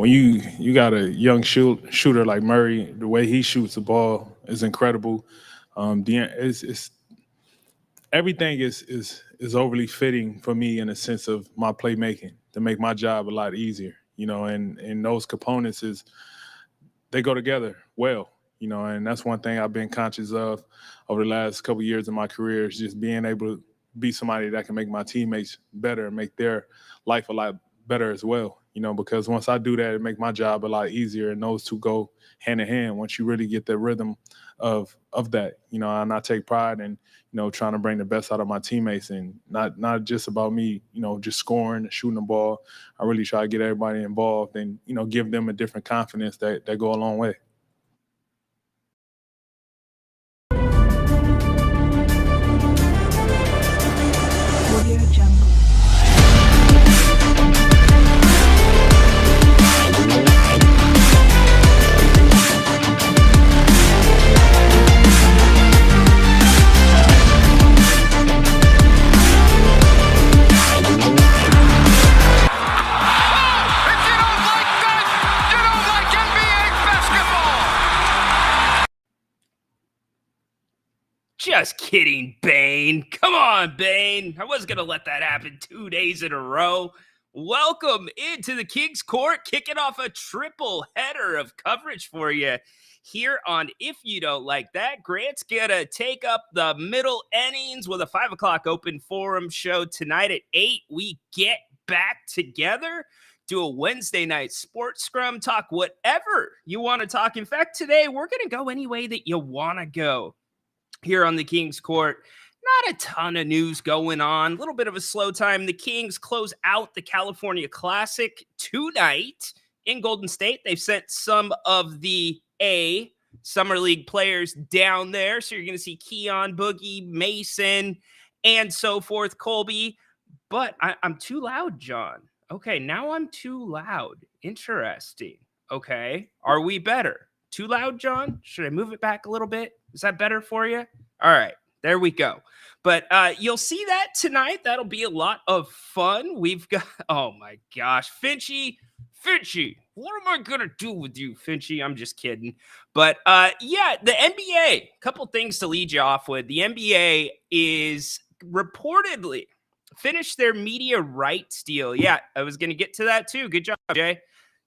when you got a young shooter like Murray, the way he shoots the ball is incredible. It's everything is overly fitting for me in a sense of my playmaking to make my job a lot easier. And those components is they go together well. And that's one thing I've been conscious of over the last couple of years of my career is just being able to be somebody that can make my teammates better and make their life a lot better as well. Because once I do that, it make my job a lot easier, and those two go hand in hand. Once you really get the rhythm of that, and I take pride in trying to bring the best out of my teammates, and not just about me, just scoring, shooting the ball. I really try to get everybody involved and give them a different confidence that go a long way. Just kidding, Bane. Come on, Bane. I wasn't going to let that happen 2 days in a row. Welcome into the King's Court, kicking off a triple header of coverage for you here on If You Don't Like That. Grant's going to take up the middle innings with a 5 o'clock open forum show tonight at 8. We get back together, do a Wednesday night sports scrum, talk whatever you want to talk. In fact, today we're going to go any way that you want to go. Here on the King's Court, not a ton of news going on. A little bit of a slow time. The Kings close out the California Classic tonight in Golden State. They've sent some of the Summer League players down there. So you're going to see Keon, Boogie, Mason, and so forth, Colby. But I'm too loud, John. Okay, now I'm too loud. Interesting. Okay, are we better? Too loud, John? Should I move it back a little bit? Is that better for you? All right, there we go. But you'll see that tonight. That'll be a lot of fun. We've got, oh my gosh, Finchy, what am I going to do with you, Finchy? I'm just kidding. But yeah, the NBA, a couple things to lead you off with. The NBA is reportedly finished their media rights deal. Yeah, I was going to get to that too. Good job, Jay.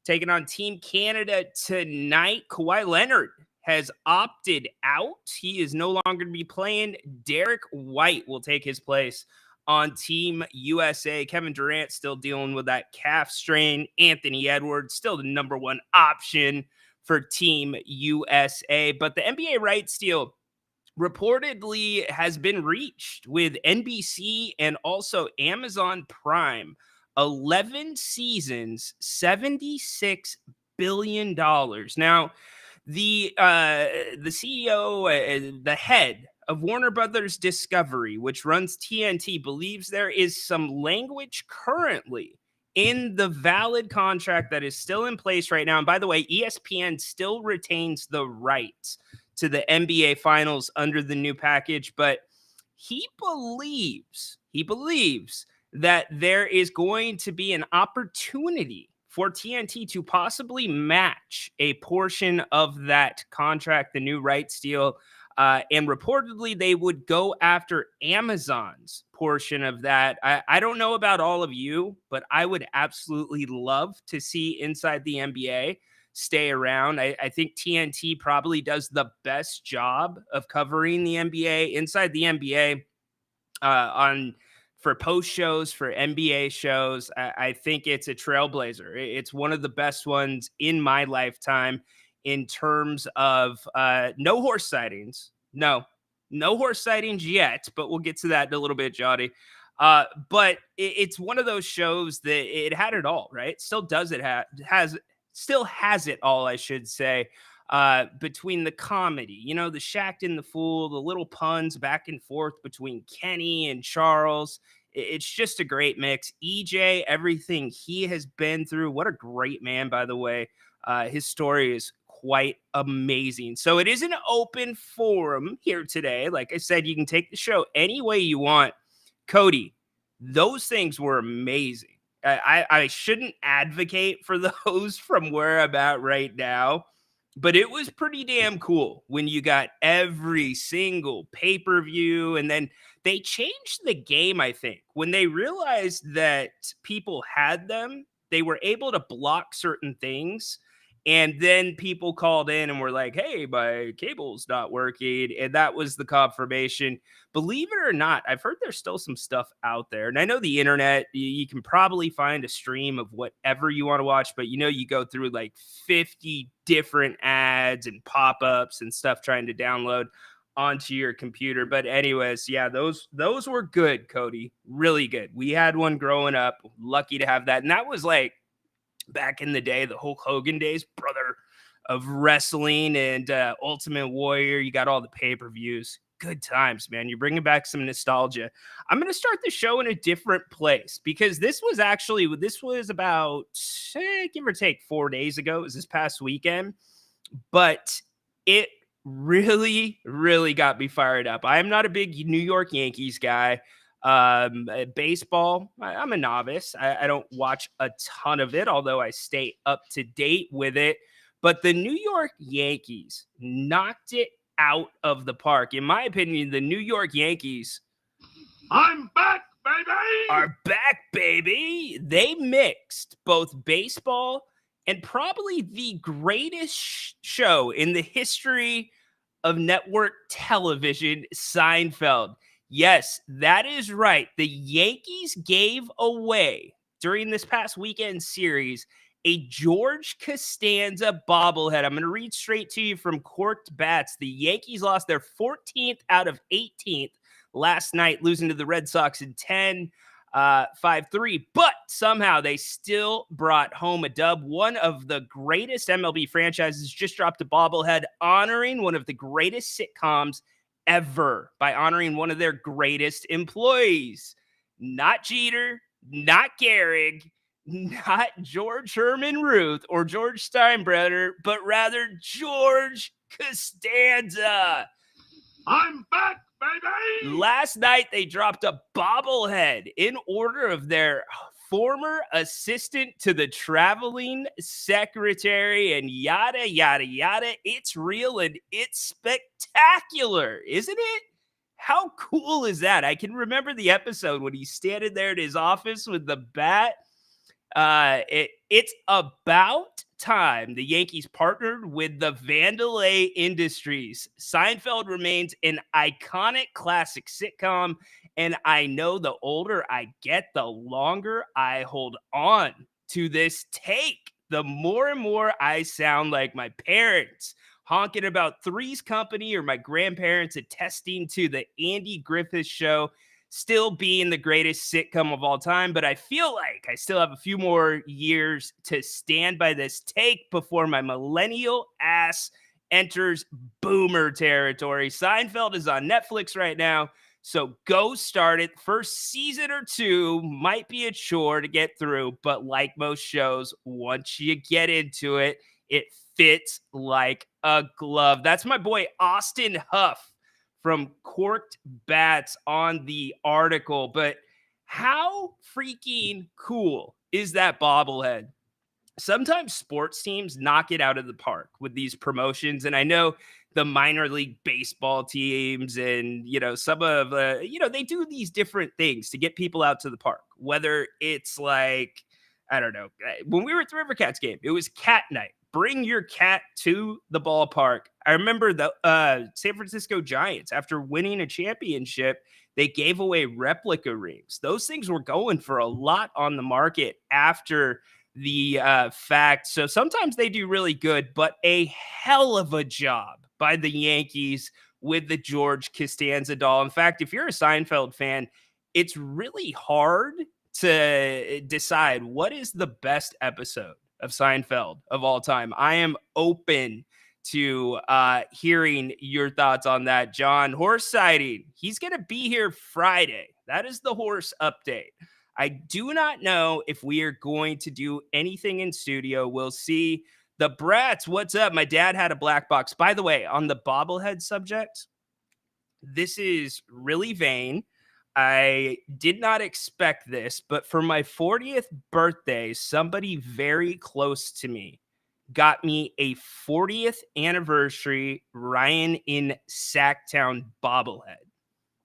Taking on Team Canada tonight. Kawhi Leonard has opted out. He is no longer going to be playing. Derek White will take his place on Team USA. Kevin Durant still dealing with that calf strain. Anthony Edwards still the number one option for Team USA. But the NBA rights deal reportedly has been reached with NBC and also Amazon Prime. 11 seasons, $76 billion. Now, the CEO, the head of Warner Brothers Discovery, which runs TNT, believes there is some language currently in the valid contract that is still in place right now. And by the way, ESPN still retains the rights to the NBA Finals under the new package, but he believes that there is going to be an opportunity for TNT to possibly match a portion of that contract, the new rights deal. And reportedly, they would go after Amazon's portion of that. I don't know about all of you, but I would absolutely love to see Inside the NBA stay around. I think TNT probably does the best job of covering the NBA, Inside the NBA, for post shows, for NBA shows. I think it's a trailblazer. It's one of the best ones in my lifetime in terms of no horse sightings. No horse sightings yet, but we'll get to that in a little bit, Jody. But it's one of those shows that it had it all, right? Still does it still has it all, I should say. Between the comedy, the Shaq and the Fool, the little puns back and forth between Kenny and Charles. It's just a great mix. EJ, everything he has been through. What a great man, by the way. His story is quite amazing. So it is an open forum here today. Like I said, you can take the show any way you want. Cody, those things were amazing. I shouldn't advocate for those from where I'm at right now, but it was pretty damn cool when you got every single pay-per-view. And then they changed the game, I think. When they realized that people had them, they were able to block certain things. And then people called in and were like, hey, my cable's not working. And that was the confirmation. Believe it or not, I've heard there's still some stuff out there. And I know the internet, you can probably find a stream of whatever you want to watch, but you go through like 50 different ads and pop-ups and stuff trying to download onto your computer. But anyways, yeah, those were good, Cody. Really good. We had one growing up. Lucky to have that. And that was like back in the day, the Hulk Hogan days, brother of wrestling and Ultimate Warrior. You got all the pay-per-views. Good times, man. You're bringing back some nostalgia. I'm going to start the show in a different place because this was about, give or take 4 days ago. It was this past weekend, but it really, really got me fired up. I am not a big New York Yankees guy. Baseball, I'm a novice. I don't watch a ton of it, although I stay up to date with it. But the New York Yankees knocked it out of the park. In my opinion, the New York Yankees I'm back, baby! are back, baby. They mixed both baseball and probably the greatest show in the history of network television, Seinfeld. Yes, that is right. The Yankees gave away during this past weekend series a George Costanza bobblehead. I'm going to read straight to you from Corked Bats. The Yankees lost their 14th out of 18th last night, losing to the Red Sox in 5-3. But somehow they still brought home a dub. One of the greatest MLB franchises just dropped a bobblehead honoring one of the greatest sitcoms ever by honoring one of their greatest employees. Not Jeter, not Gehrig, not George Herman Ruth or George Steinbrenner, but rather George Costanza. I'm back, baby! Last night, they dropped a bobblehead in order of their former assistant to the traveling secretary and yada, yada, yada. It's real and it's spectacular, isn't it? How cool is that? I can remember the episode when he's standing there in his office with the bat. It's about time the Yankees partnered with the Vandelay Industries. Seinfeld remains an iconic classic sitcom, and I know the older I get, the longer I hold on to this take. The more and more I sound like my parents, honking about Three's Company or my grandparents attesting to the Andy Griffith Show still being the greatest sitcom of all time. But I feel like I still have a few more years to stand by this take before my millennial ass enters boomer territory. Seinfeld is on Netflix right now, so go start it. First season or two might be a chore to get through, but like most shows, once you get into it, it fits like a glove. That's my boy Austin Huff from Corked Bats on the article. But how freaking cool is that bobblehead? Sometimes sports teams knock it out of the park with these promotions. And I know the minor league baseball teams and, some of, they do these different things to get people out to the park, whether it's like, I don't know, when we were at the River Cats game, it was cat night. Bring your cat to the ballpark. I remember the San Francisco Giants, after winning a championship, they gave away replica rings. Those things were going for a lot on the market after the fact. So sometimes they do really good, but a hell of a job by the Yankees with the George Costanza doll. In fact, if you're a Seinfeld fan, it's really hard to decide what is the best episode of Seinfeld of all time. I am open to hearing your thoughts on that. John, horse sighting. He's going to be here Friday. That is the horse update. I do not know if we are going to do anything in studio. We'll see. The Brats, what's up? My dad had a black box. By the way, on the bobblehead subject, this is really vain. I did not expect this, but for my 40th birthday, somebody very close to me got me a 40th anniversary Ryan in Sacktown bobblehead.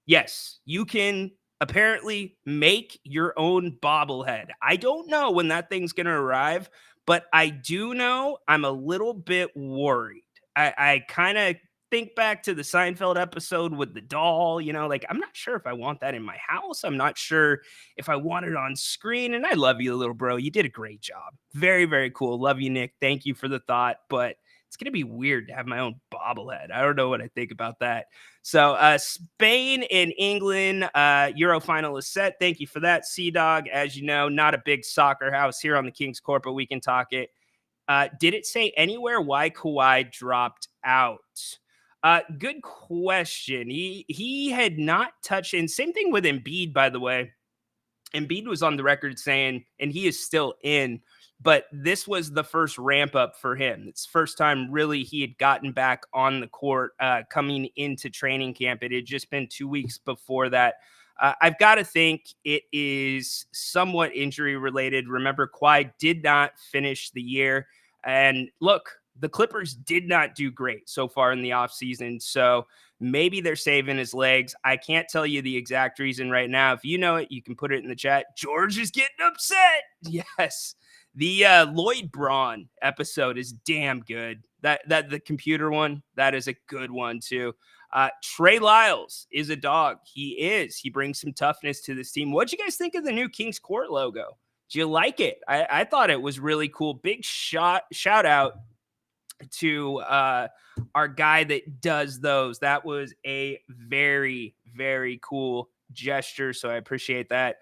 Yes, you can apparently make your own bobblehead. I don't know when that thing's going to arrive, but I do know I'm a little bit worried. I kind of think back to the Seinfeld episode with the doll, like I'm not sure if I want that in my house. I'm not sure if I want it on screen. And I love you, little bro. You did a great job. Very, very cool. Love you, Nick. Thank you for the thought. But it's going to be weird to have my own bobblehead. I don't know what I think about that. So Spain and England Euro final is set. Thank you for that, Sea-Dog. As you know, not a big soccer house here on the King's Court, but we can talk it. Did it say anywhere why Kawhi dropped out? Good question. He had not touched, and same thing with Embiid, by the way. Embiid was on the record saying, and he is still in, but this was the first ramp up for him. It's the first time really he had gotten back on the court coming into training camp. It had just been 2 weeks before that. I've got to think it is somewhat injury related. Remember, Kawhi did not finish the year. And look, the Clippers did not do great so far in the offseason. So maybe they're saving his legs. I can't tell you the exact reason right now. If you know it, you can put it in the chat. George is getting upset. Yes. The Lloyd Braun episode is damn good. That the computer one, that is a good one too. Trey Lyles is a dog. He brings some toughness to this team. What'd you guys think of the new King's Court logo? Do you like it? I thought it was really cool. Big shout out to our guy that does those. That was a very, very cool gesture. So I appreciate that.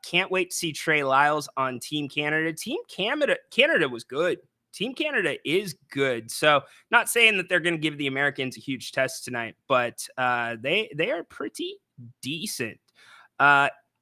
Can't wait to see Trey Lyles on Team Canada. Team Canada was good. Team Canada is good. So not saying that they're going to give the Americans a huge test tonight, but they are pretty decent.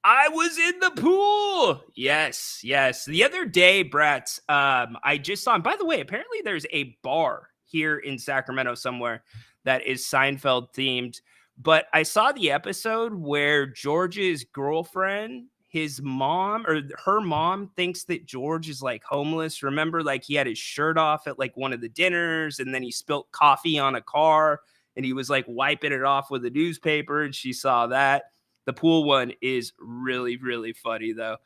I was in the pool. Yes. The other day, Brett, I just saw, and by the way, apparently there's a bar here in Sacramento somewhere that is Seinfeld themed. But I saw the episode where George's girlfriend, his mom or her mom thinks that George is like homeless. Remember, like he had his shirt off at like one of the dinners and then he spilt coffee on a car and he was like wiping it off with a newspaper and she saw that. The pool one is really, really funny, though.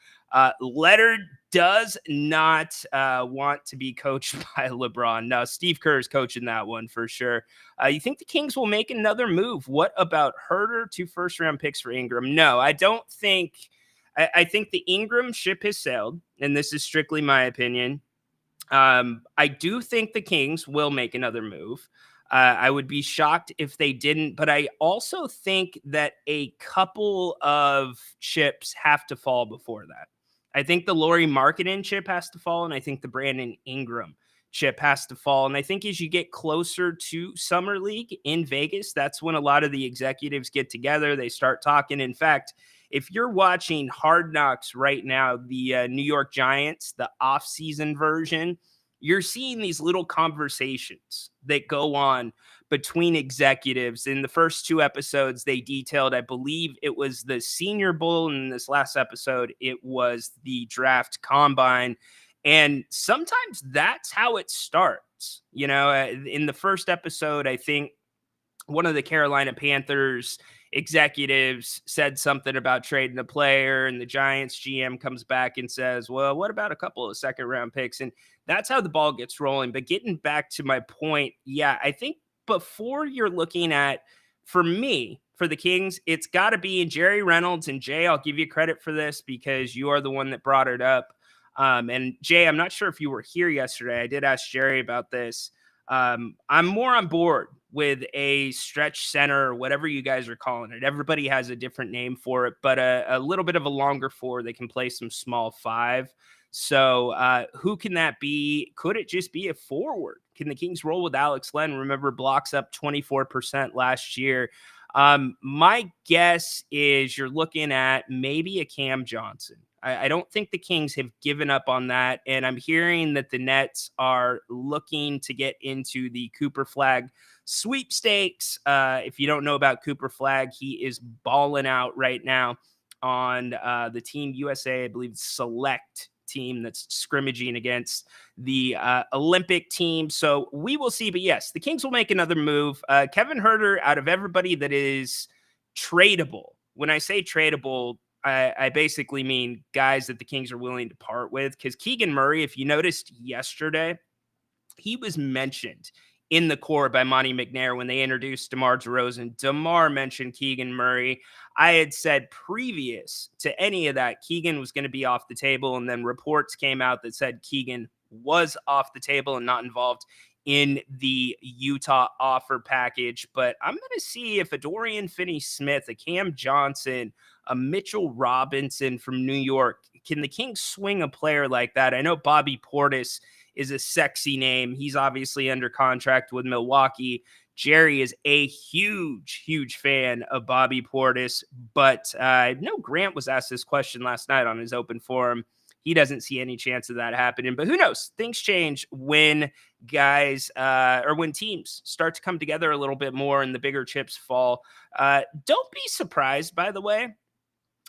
Leonard does not want to be coached by LeBron. No, Steve Kerr is coaching that one for sure. You think the Kings will make another move? What about Herter? 2 first-round picks for Ingram? No, I don't think. I think the Ingram ship has sailed, and this is strictly my opinion. I do think the Kings will make another move. I would be shocked if they didn't, but I also think that a couple of chips have to fall before that. I think the Lauri Markkanen chip has to fall, and I think the Brandon Ingram chip has to fall. And I think as you get closer to Summer League in Vegas, that's when a lot of the executives get together. They start talking. In fact, if you're watching Hard Knocks right now, the New York Giants, the off-season version, you're seeing these little conversations that go on between executives. In the first 2 episodes, they detailed, I believe it was the Senior Bowl. And in this last episode, it was the draft combine. And sometimes that's how it starts. You know, in the first episode, I think one of the Carolina Panthers executives said something about trading a player, and the Giants GM comes back and says, well, what about a couple of second-round picks? And that's how the ball gets rolling. But getting back to my point, yeah, I think before you're looking at, for me, for the Kings, it's got to be, and Jerry Reynolds, and Jay, I'll give you credit for this because you are the one that brought it up. And Jay, I'm not sure if you were here yesterday. I did ask Jerry about this. I'm more on board with a stretch center or whatever you guys are calling it. Everybody has a different name for it, but a little bit of a longer 4. They can play some small 5. So who can that be? Could it just be a forward? Can the Kings roll with Alex Len? Remember, blocks up 24% last year. My guess is you're looking at maybe a Cam Johnson. I don't think the Kings have given up on that. And I'm hearing that the Nets are looking to get into the Cooper Flag sweepstakes. If you don't know about Cooper Flag, he is balling out right now on the Team USA, I believe, select team that's scrimmaging against the Olympic team. So we will see. But yes, the Kings will make another move. Kevin Huerter, out of everybody that is tradable, when I say tradable, I basically mean guys that the Kings are willing to part with. Because Keegan Murray, if you noticed yesterday, he was mentioned in the core by Monty McNair when they introduced DeMar DeRozan. DeMar mentioned Keegan Murray. I had said previous to any of that, Keegan was going to be off the table, and then reports came out that said Keegan was off the table and not involved in the Utah offer package. But I'm going to see if a Dorian Finney-Smith, a Cam Johnson, a Mitchell Robinson from New York, can the Kings swing a player like that? I know Bobby Portis is a sexy name. He's obviously under contract with Milwaukee. Jerry is a huge fan of Bobby Portis, but I know Grant was asked this question last night on his open forum. He doesn't see any chance of that happening, but who knows? Things change when guys or when teams start to come together a little bit more and the bigger chips fall. Don't be surprised, by the way.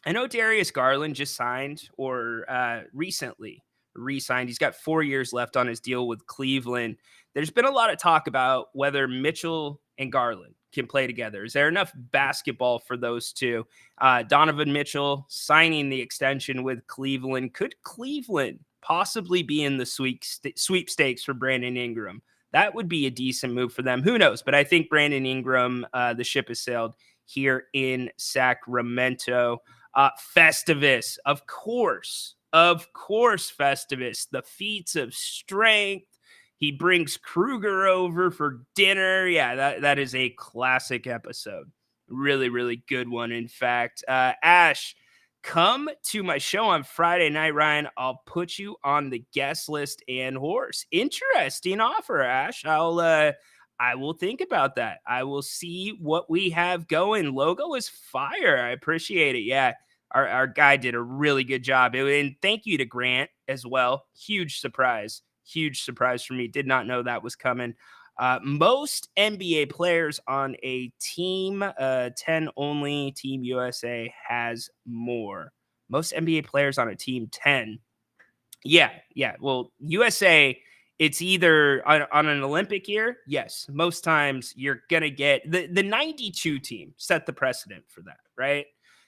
I know Darius Garland just signed or recently re-signed. He's got 4 years left on his deal with Cleveland. There's been a lot of talk about whether Mitchell and Garland can play together. Is there enough basketball for those two? Donovan Mitchell signing the extension with Cleveland. Could Cleveland possibly be in the sweepstakes for Brandon Ingram? That would be a decent move for them. Who knows? But I think Brandon Ingram, the ship has sailed here in Sacramento. Festivus, of course, Festivus, the feats of strength. He brings Kruger over for dinner. Yeah, that is a classic episode. Really good one. In fact, Ash, come to my show on Friday night, Ryan. I'll put you on the guest list and horse. Interesting offer, Ash. I will think about that. I will see what we have going. Logo is fire. I appreciate it. Yeah, our guy did a really good job. And thank you to Grant as well. Huge surprise for me. Did not know that was coming. Most NBA players on a team, 10 only. Team USA has more. Most NBA players on a team, 10. Yeah. Well, USA, it's either on an Olympic year. Yes, most times you're going to get the 92 team set the precedent for that, right?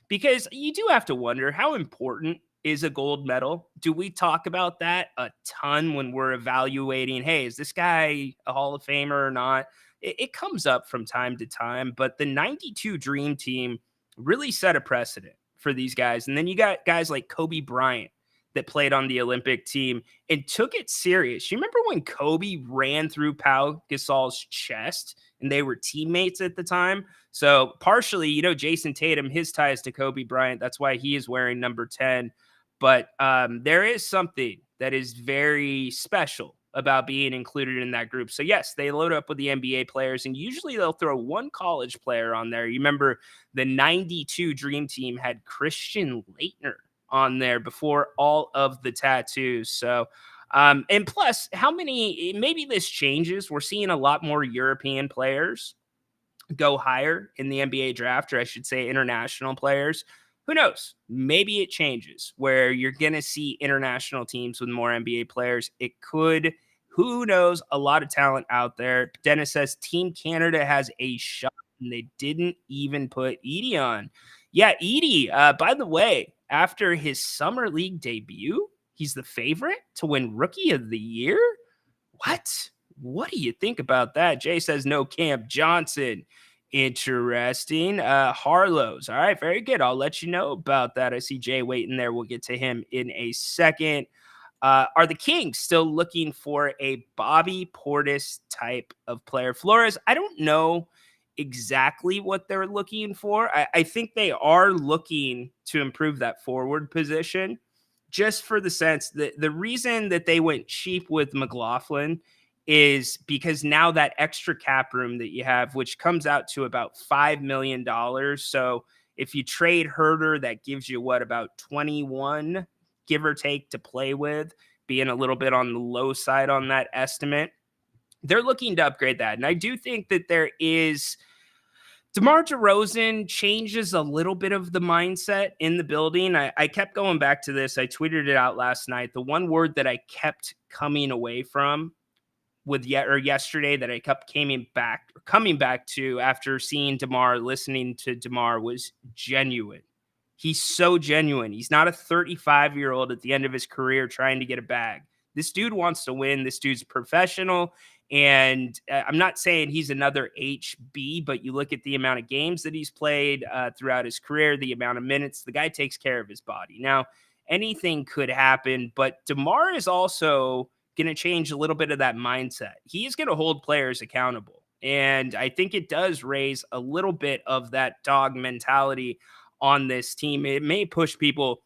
Because you do have to wonder, how important is a gold medal? Do we talk about that a ton when we're evaluating, hey, is this guy a Hall of Famer or not? It comes up from time to time, but the 92 Dream Team really set a precedent for these guys. And then you got guys like Kobe Bryant that played on the Olympic team and took it serious. You remember when Kobe ran through Pau Gasol's chest and they were teammates at the time? So partially, Jason Tatum, his ties to Kobe Bryant, that's why he is wearing number 10. But there is something that is very special about being included in that group. So yes, they load up with the NBA players, and usually they'll throw one college player on there. You remember the 92 Dream Team had Christian Laettner on there before all of the tattoos. So, and plus, maybe this changes. We're seeing a lot more European players go higher in the NBA draft, or I should say international players. Who knows? Maybe it changes where you're going to see international teams with more NBA players. It could. Who knows? A lot of talent out there. Dennis says Team Canada has a shot, and they didn't even put Edie on. Yeah, Edie, by the way, after his summer league debut, he's the favorite to win Rookie of the Year. What do you think about that? Jay says no Cam Johnson. Interesting. Harlow's. All right, very good. I'll let you know about that. I see Jay waiting there. We'll get to him in a second. Are the Kings still looking for a Bobby Portis type of player? Flores, I don't know exactly what they're looking for. I think they are looking to improve that forward position, just for the sense that the reason that they went cheap with McLaughlin is because now that extra cap room that you have, which comes out to about $5 million. So if you trade Herter, that gives you about 21 give or take, to play with, being a little bit on the low side on that estimate. They're looking to upgrade that. And I do think that there is DeMar DeRozan changes a little bit of the mindset in the building. I kept going back to this. I tweeted it out last night. The one word that I kept coming away from yesterday that I kept coming back to after seeing DeMar, listening to DeMar, was genuine. He's so genuine. He's not a 35-year-old at the end of his career trying to get a bag. This dude wants to win. This dude's professional. And I'm not saying he's another HB, but you look at the amount of games that he's played throughout his career, the amount of minutes, the guy takes care of his body. Now, anything could happen, but DeMar is also going to change a little bit of that mindset. He's going to hold players accountable. And I think it does raise a little bit of that dog mentality on this team. It may push people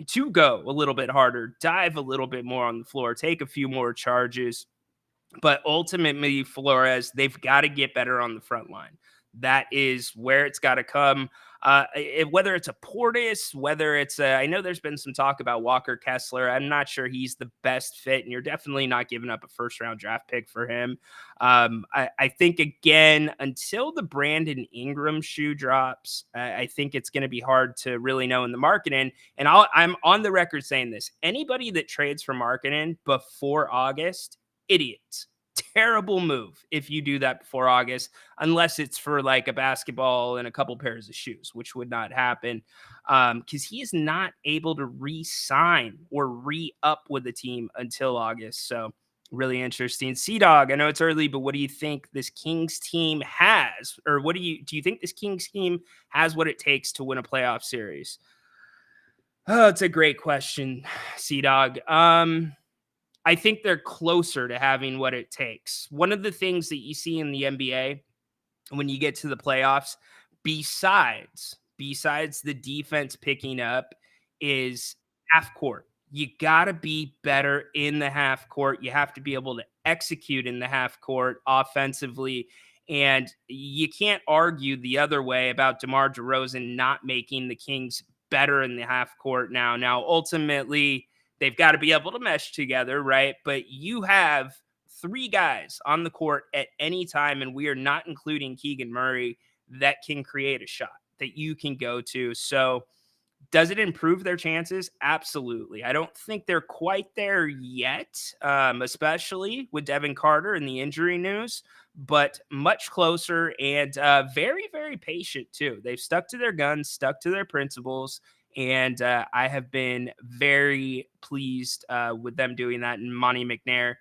to go a little bit harder, dive a little bit more on the floor, take a few more charges. But ultimately, Flores, they've got to get better on the front line. That is where it's got to come. Whether it's a Portis, whether it's I know there's been some talk about Walker Kessler. I'm not sure he's the best fit, and you're definitely not giving up a first-round draft pick for him. I think, again, until the Brandon Ingram shoe drops, I think it's going to be hard to really know in the marketing. And I'm on the record saying this. Anybody that trades for marketing before August, idiots. Terrible move if you do that before August, unless it's for like a basketball and a couple pairs of shoes, which would not happen because he is not able to re-sign or re-up with the team until August. So really interesting. C-Dog, I know it's early, but what do you think this Kings team has? Or do you think this Kings team has what it takes to win a playoff series? Oh, it's a great question, C-Dog. I think they're closer to having what it takes. One of the things that you see in the NBA when you get to the playoffs, besides the defense picking up, is half court. You got to be better in the half court. You have to be able to execute in the half court offensively. And you can't argue the other way about DeMar DeRozan not making the Kings better in the half court now. Now, ultimately, they've got to be able to mesh together, right? But you have three guys on the court at any time, and we are not including Keegan Murray, that can create a shot that you can go to. So does it improve their chances? Absolutely. I don't think they're quite there yet, especially with Devin Carter and the injury news, but much closer and very, very patient too. They've stuck to their guns, stuck to their principles. And I have been very pleased with them doing that. And Monty McNair,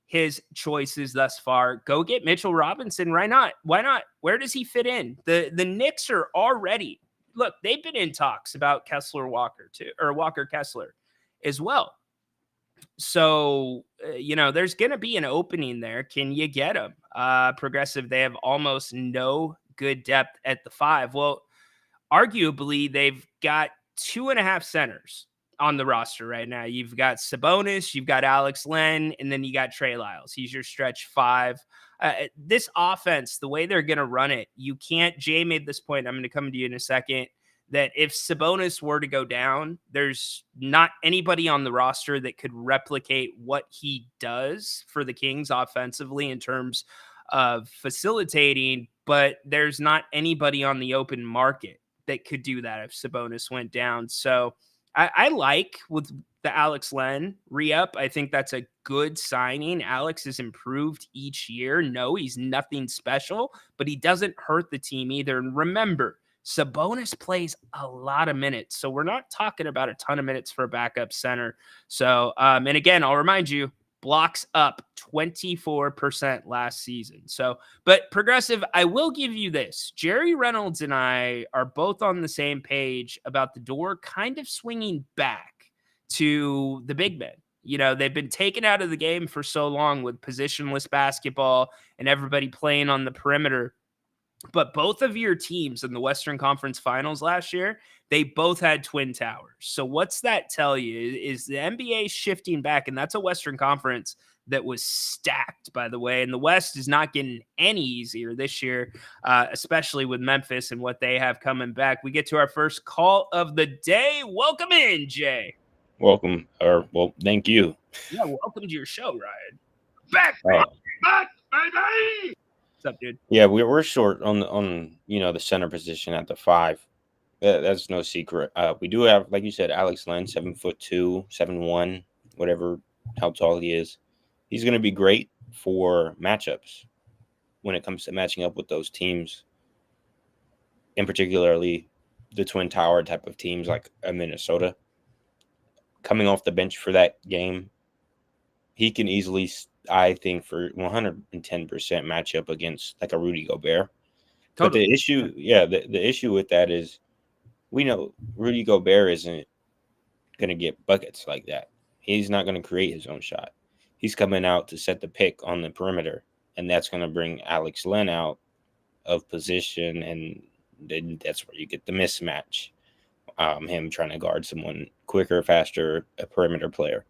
his choices thus far, go get Mitchell Robinson. Why not? Why not? Where does he fit in? The Knicks are already, look, they've been in talks about Walker Kessler as well. So, there's going to be an opening there. Can you get him? Progressive, they have almost no good depth at the 5. Well, arguably, they've got 2.5 centers on the roster right now. You've got Sabonis, you've got Alex Len, and then you got Trey Lyles. He's your stretch 5. This offense, the way they're going to run it, you can't. Jay made this point. I'm going to come to you in a second. That if Sabonis were to go down, there's not anybody on the roster that could replicate what he does for the Kings offensively in terms of facilitating, but there's not anybody on the open market that could do that if Sabonis went down. So I like with the Alex Len re-up. I think that's a good signing. Alex has improved each year. No, he's nothing special, but he doesn't hurt the team either. And remember, Sabonis plays a lot of minutes. So we're not talking about a ton of minutes for a backup center. So, and again, I'll remind you, blocks up 24% last season. So, but Progressive, I will give you this. Jerry Reynolds and I are both on the same page about the door kind of swinging back to the big men. They've been taken out of the game for so long with positionless basketball and everybody playing on the perimeter. But both of your teams in the Western Conference Finals last year, they both had twin towers. So what's that tell you? Is the NBA shifting back? And that's a Western Conference that was stacked, by the way. And the West is not getting any easier this year, especially with Memphis and what they have coming back. We get to our first call of the day. Welcome in, Jay. Welcome, thank you. Yeah, welcome to your show, Ryan. Back, Uh, Back, baby! what's up, dude? yeah, we're short on the center position at the 5. That's no secret. We do have, like you said, Alex Len, 7'2", 7'1", whatever, how tall he is. He's going to be great for matchups when it comes to matching up with those teams, in particularly the Twin Tower type of teams like Minnesota. Coming off the bench for that game, he can easily, I think, for 110% match up against like a Rudy Gobert. But Totally. the issue, the issue with that is we know Rudy Gobert isn't going to get buckets like that. He's not going to create his own shot. He's coming out to set the pick on the perimeter, and that's going to bring Alex Len out of position, and then that's where you get the mismatch. Him trying to guard someone quicker, faster, a perimeter player.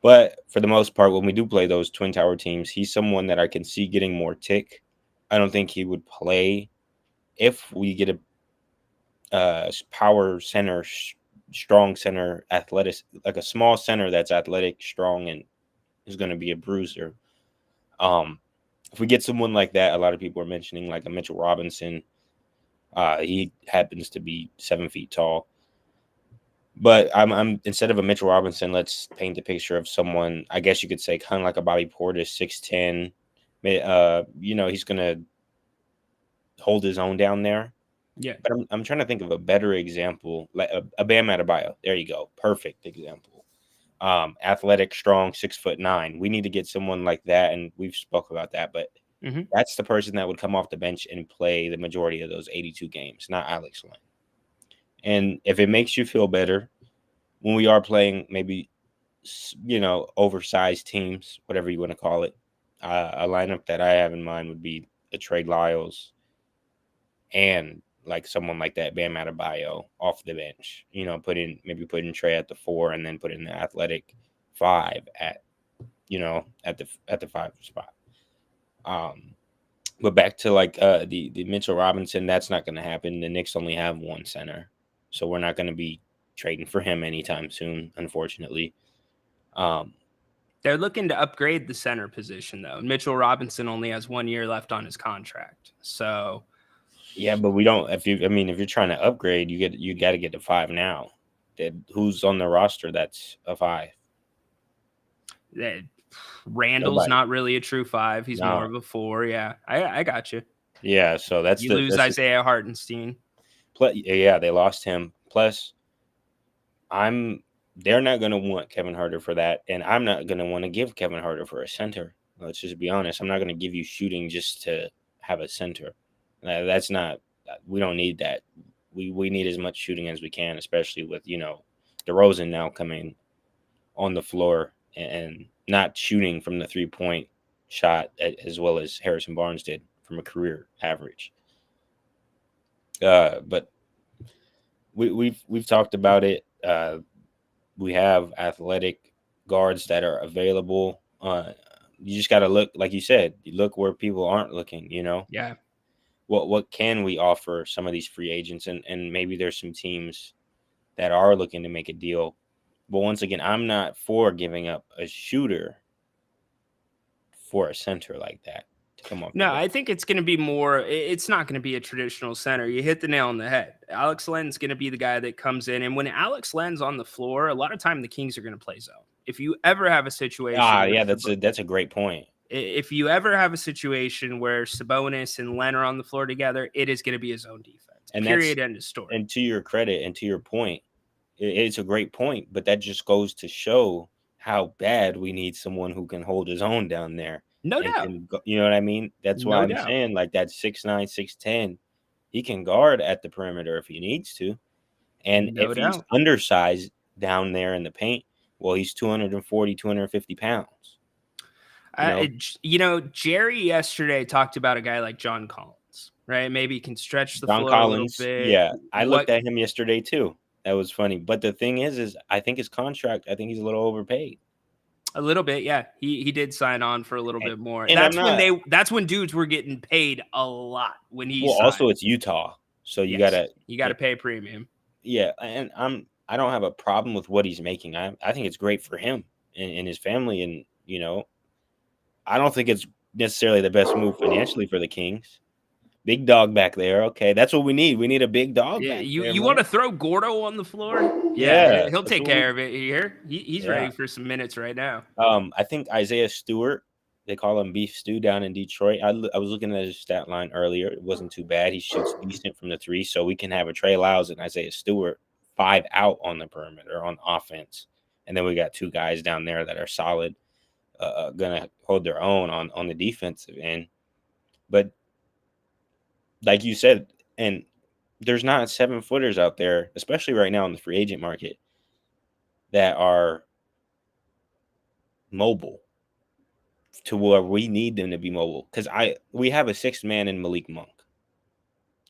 But for the most part, when we do play those Twin Tower teams, he's someone that I can see getting more tick. I don't think he would play if we get a power center, strong center, athletic, like a small center that's athletic, strong, and is going to be a bruiser. If we get someone like that, a lot of people are mentioning like a Mitchell Robinson. He happens to be 7 feet tall. But I'm instead of a Mitchell Robinson, let's paint a picture of someone, I guess you could say kind of like a Bobby Portis, 6'10". He's gonna hold his own down there. Yeah. But I'm trying to think of a better example, like a Bam Adebayo. There you go. Perfect example. Athletic, strong, 6'9". We need to get someone like that, and we've spoke about that, but that's the person that would come off the bench and play the majority of those 82 games, not Alex Len. And if it makes you feel better when we are playing maybe, oversized teams, whatever you want to call it, a lineup that I have in mind would be a Trey Lyles and like someone like that, Bam Adebayo, off the bench. Put in Trey at the 4 and then put in the athletic 5 at the 5 spot. But back to like the Mitchell Robinson, that's not going to happen. The Knicks only have one center. So we're not going to be trading for him anytime soon, unfortunately. They're looking to upgrade the center position, though. Mitchell Robinson only has 1 year left on his contract. So, yeah, but we don't. If you're trying to upgrade, you got to get to 5 now. Who's on the roster that's a 5? Randall's not really a true 5. He's more of a 4. Yeah, I got you. Yeah, so you lose Isaiah Hartenstein. Yeah, they lost him. Plus, they're not going to want Kevin Huerter for that, and I'm not going to want to give Kevin Huerter for a center. Let's just be honest. I'm not going to give you shooting just to have a center. That's not. We don't need that. We need as much shooting as we can, especially with DeRozan now coming on the floor and not shooting from the 3-point shot as well as Harrison Barnes did from a career average. But we've talked about it. We have athletic guards that are available. You just got to look, like you said, you look where people aren't looking. Yeah. What can we offer some of these free agents, and maybe there's some teams that are looking to make a deal. But once again, I'm not for giving up a shooter for a center like that. No, I think it's going to be more. It's not going to be a traditional center. You hit the nail on the head. Alex Len's going to be the guy that comes in, and when Alex Len's on the floor, a lot of time the Kings are going to play zone. If you ever have a situation, that's a great point. If you ever have a situation where Sabonis and Len are on the floor together, it is going to be a zone defense. And period. End of story. And to your credit and to your point, it's a great point, but that just goes to show how bad we need someone who can hold his own down there. No doubt. You know what I mean? That's why I'm saying like that 6'9", 6'10", he can guard at the perimeter if he needs to. And if he's undersized down there in the paint, well, he's 240, 250 pounds. Jerry yesterday talked about a guy like John Collins, right? Maybe he can stretch the John floor Collins, a little bit. Yeah, I looked at him yesterday too. That was funny. But the thing is I think his contract, I think he's a little overpaid. A little bit, yeah. He did sign on for a little bit more. And that's when dudes were getting paid a lot when he signed. Also it's Utah. So you gotta pay a premium. Yeah, and I don't have a problem with what he's making. I think it's great for him and his family. And, I don't think it's necessarily the best move financially for the Kings. Big dog back there. Okay, that's what we need. We need a big dog Yeah, back you there. you want to throw Gordo on the floor? Yeah, He'll that's take what we- care of it here. He's Yeah. ready for some minutes right now. I think Isaiah Stewart, they call him Beef Stew down in Detroit. I was looking at his stat line earlier. It wasn't too bad. He shoots decent from the three, so we can have a Trey Lyles and Isaiah Stewart 5 out on the perimeter on offense, and then we got 2 guys down there that are solid, gonna hold their own on the defensive end. But like you said, and there's not 7-footers out there, especially right now in the free agent market, that are mobile to where we need them to be mobile. Because we have a 6th man in Malik Monk,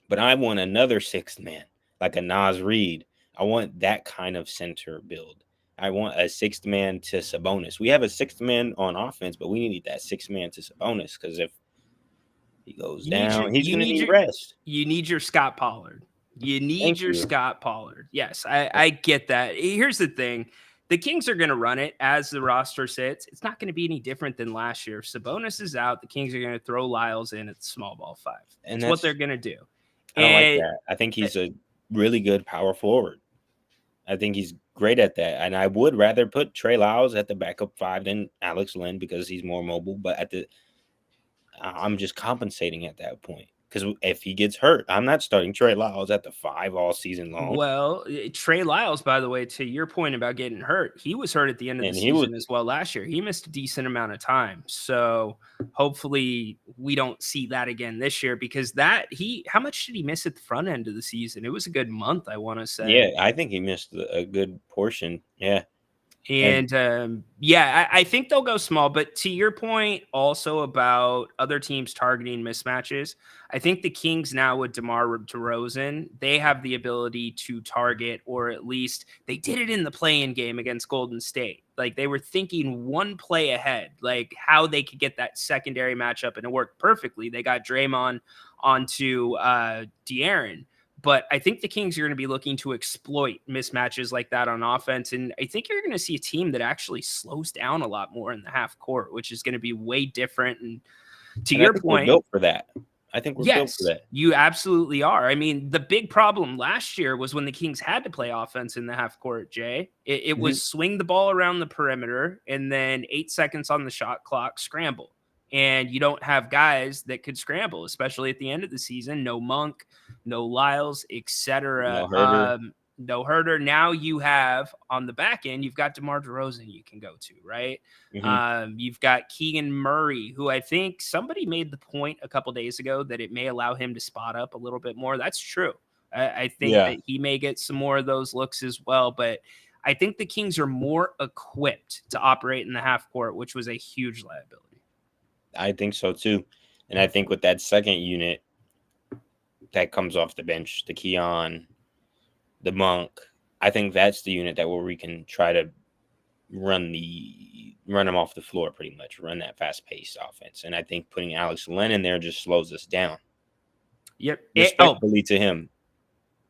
but I want another 6th man like a Nas Reed. I want that kind of center build. I want a 6th man to Sabonis. We have a 6th man on offense, but we need that 6th man to Sabonis, because if he goes down, he's going to need rest. You need your Scott Pollard. You need Thank your you. Scott Pollard. Yes, I get that. Here's the thing. The Kings are going to run it as the roster sits. It's not going to be any different than last year. If Sabonis is out, the Kings are going to throw Lyles in at the small ball 5. And that's what they're going to do. I don't like that. I think he's a really good power forward. I think he's great at that. And I would rather put Trey Lyles at the backup 5 than Alex Len, because he's more mobile. But I'm just compensating at that point. Because if he gets hurt, I'm not starting Trey Lyles at the 5 all season long. Well, Trey Lyles, by the way, to your point about getting hurt, he was hurt at the end of the season as well last year. He missed a decent amount of time. So hopefully we don't see that again this year, because how much did he miss at the front end of the season? It was a good month, I want to say. Yeah, I think he missed a good portion. Yeah. And I think they'll go small. But to your point also about other teams targeting mismatches, I think the Kings now with DeMar DeRozan, they have the ability to target, or at least they did it in the play-in game against Golden State. Like, they were thinking one play ahead, like how they could get that secondary matchup, and it worked perfectly. They got Draymond onto De'Aaron. But I think the Kings are going to be looking to exploit mismatches like that on offense. And I think you're going to see a team that actually slows down a lot more in the half court, which is going to be way different. And to your point, we're built for that. I think we're built for that. You absolutely are. I mean, the big problem last year was when the Kings had to play offense in the half court, Jay. It was swing the ball around the perimeter and then 8 seconds on the shot clock, scramble. And you don't have guys that could scramble, especially at the end of the season. No Monk, no Lyles, etc. No Herter. Now you have on the back end, you've got DeMar DeRozan you can go to, right? You've got Keegan Murray, who I think somebody made the point a couple days ago that it may allow him to spot up a little bit more. That's true. I think that he may get some more of those looks as well. But I think the Kings are more equipped to operate in the half court, which was a huge liability. I think so too. And I think with that second unit that comes off the bench, the Keon, the Monk, I think that's the unit where we can try to run them off the floor, pretty much run that fast-paced offense. And I think putting Alex Len in there just slows us down. Yep. Respectfully to him.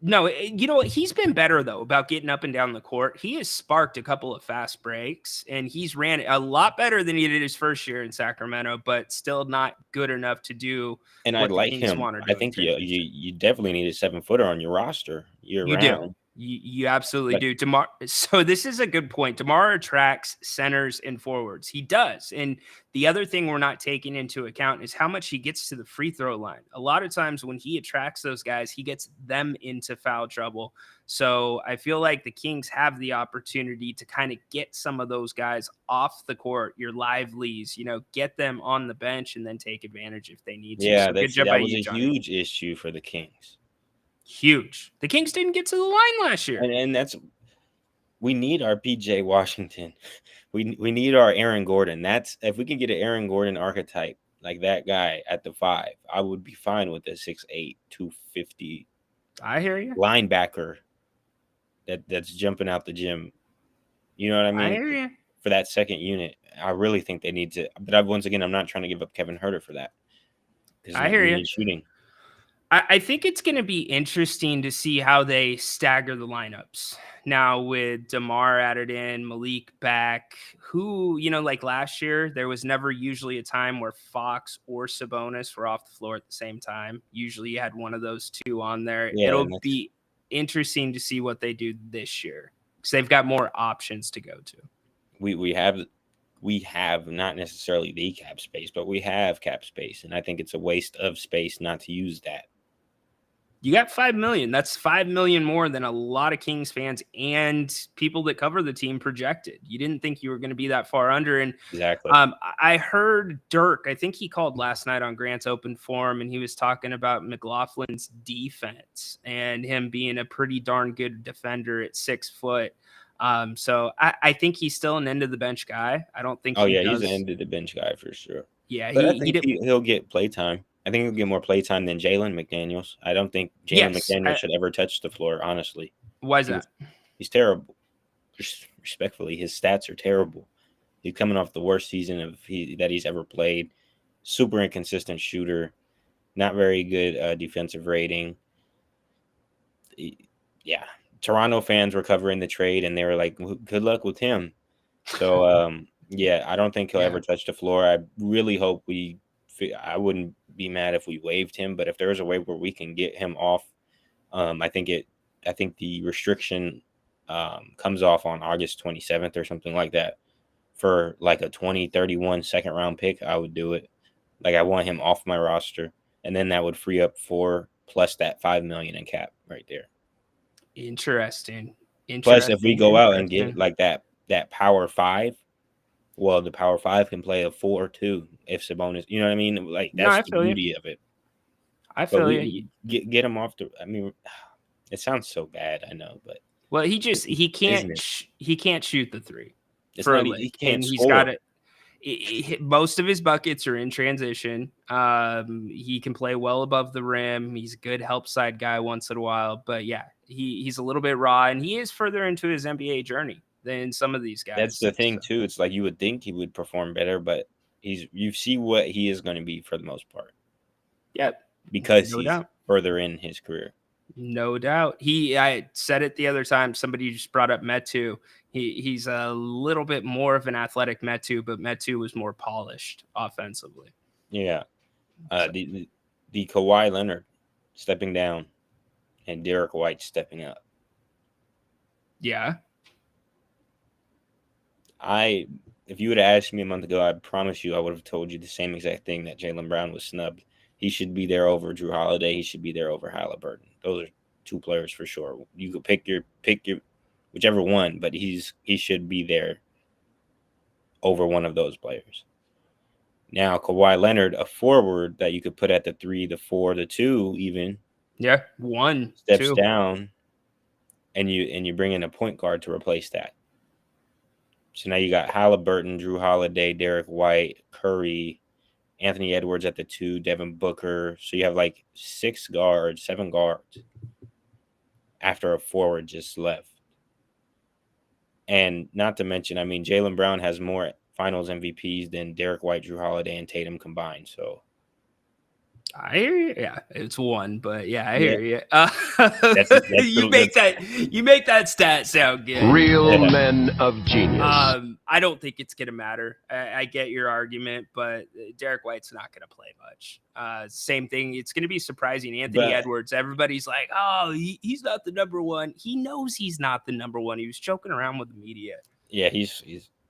No, you know what? He's been better, though, about getting up and down the court. He has sparked a couple of fast breaks, and he's ran a lot better than he did his first year in Sacramento, but still not good enough to do. And I like him. I think you definitely need a 7-footer on your roster year-round. Do. You absolutely do. So this is a good point. DeMar attracts centers and forwards. He does. And the other thing we're not taking into account is how much he gets to the free throw line. A lot of times when he attracts those guys, he gets them into foul trouble. So I feel like the Kings have the opportunity to kind of get some of those guys off the court, your livelies, get them on the bench and then take advantage if they need to. Yeah, so that was a huge issue for the Kings. Huge. The Kings didn't get to the line last year. And we need our PJ Washington. We need our Aaron Gordon. If we can get an Aaron Gordon archetype like that guy at the 5, I would be fine with a 6'8", 250. I hear you. Linebacker that's jumping out the gym. You know what I mean? I hear you. For that second unit, I really think they need to. But once again, I'm not trying to give up Kevin Herter for that. I hear you. Shooting. I think it's going to be interesting to see how they stagger the lineups. Now with DeMar added in, Malik back, who, like last year, there was never usually a time where Fox or Sabonis were off the floor at the same time. Usually you had one of those two on there. Yeah, It'll be interesting to see what they do this year because they've got more options to go to. We have not necessarily the cap space, but we have cap space. And I think it's a waste of space not to use that. You got $5 million. That's $5 million more than a lot of Kings fans and people that cover the team projected. You didn't think you were going to be that far under. And exactly. I heard Dirk, I think he called last night on Grant's Open Forum, and he was talking about McLaughlin's defense and him being a pretty darn good defender at 6 foot. So I think he's still an end of the bench guy. I don't think. He's an end of the bench guy for sure. Yeah, but I think he'll get playtime. I think he'll get more playtime than Jalen McDaniels. I don't think Jalen McDaniels should ever touch the floor, honestly. Why is that? He's terrible. Just respectfully, his stats are terrible. He's coming off the worst season that he's ever played. Super inconsistent shooter. Not very good defensive rating. Yeah. Toronto fans were covering the trade, and they were like, good luck with him. So, I don't think he'll ever touch the floor. I really hope I wouldn't be mad if we waived him, but if there's a way where we can get him off, I think the restriction comes off on August 27th or something like that. For like a 2031 second round pick, I would do it. Like, I want him off my roster, and then that would free up 4 plus that $5 million in cap right there. Interesting. Plus, if we go out and get like that power 5, well, the power 5 can play a 4 too if Sabonis. You know what I mean? Like, that's the beauty of it. I feel you. Get him off the. I mean, it sounds so bad. I know, but he can't shoot the 3. It's not, he can't score. He's got it. Most of his buckets are in transition. He can play well above the rim. He's a good help side guy once in a while. But yeah, he's a little bit raw, and he is further into his NBA journey than some of these guys. That's the thing too. It's like you would think he would perform better, but you see what he is going to be for the most part. Yep. Because he's further in his career. No doubt. I said it the other time. Somebody just brought up Metu. He's a little bit more of an athletic Metu, but Metu was more polished offensively. Yeah. The Kawhi Leonard stepping down and Derek White stepping up. Yeah. If you would have asked me a month ago, I promise you I would have told you the same exact thing, that Jaylen Brown was snubbed. He should be there over Drew Holiday. He should be there over Halliburton. Those are 2 players for sure. You could pick your whichever one, but he should be there over one of those players. Now, Kawhi Leonard, a forward that you could put at the 3, the 4, the 2 even. Yeah, 1 steps 2. down, and you bring in a point guard to replace that. So now you got Halliburton, Drew Holiday, Derek White, Curry, Anthony Edwards at the 2, Devin Booker. So you have like 7 guards after a forward just left. And not to mention, I mean, Jaylen Brown has more finals MVPs than Derek White, Drew Holiday, and Tatum combined. So I hear you. Yeah, it's 1, but yeah, I hear you. You make that stat sound good. Real men of genius. I don't think it's gonna matter. I get your argument, but Derek White's not gonna play much. Same thing. It's gonna be surprising. Anthony Edwards. Everybody's like, "Oh, he's not the number 1." He knows he's not the number 1. He was joking around with the media. Yeah, he's.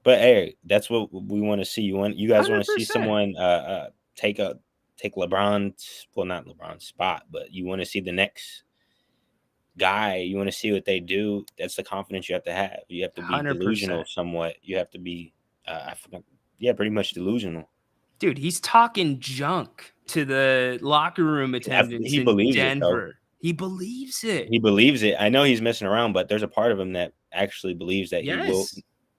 But hey, that's what we want to see. You guys want to see someone take LeBron's, well, not LeBron's spot, but you want to see the next guy. You want to see what they do. That's the confidence you have to have. You have to be 100%. Delusional somewhat. You have to be, pretty much delusional. Dude, he's talking junk to the locker room attendants in Denver. He believes it. He believes it. I know he's messing around, but there's a part of him that actually believes that he will.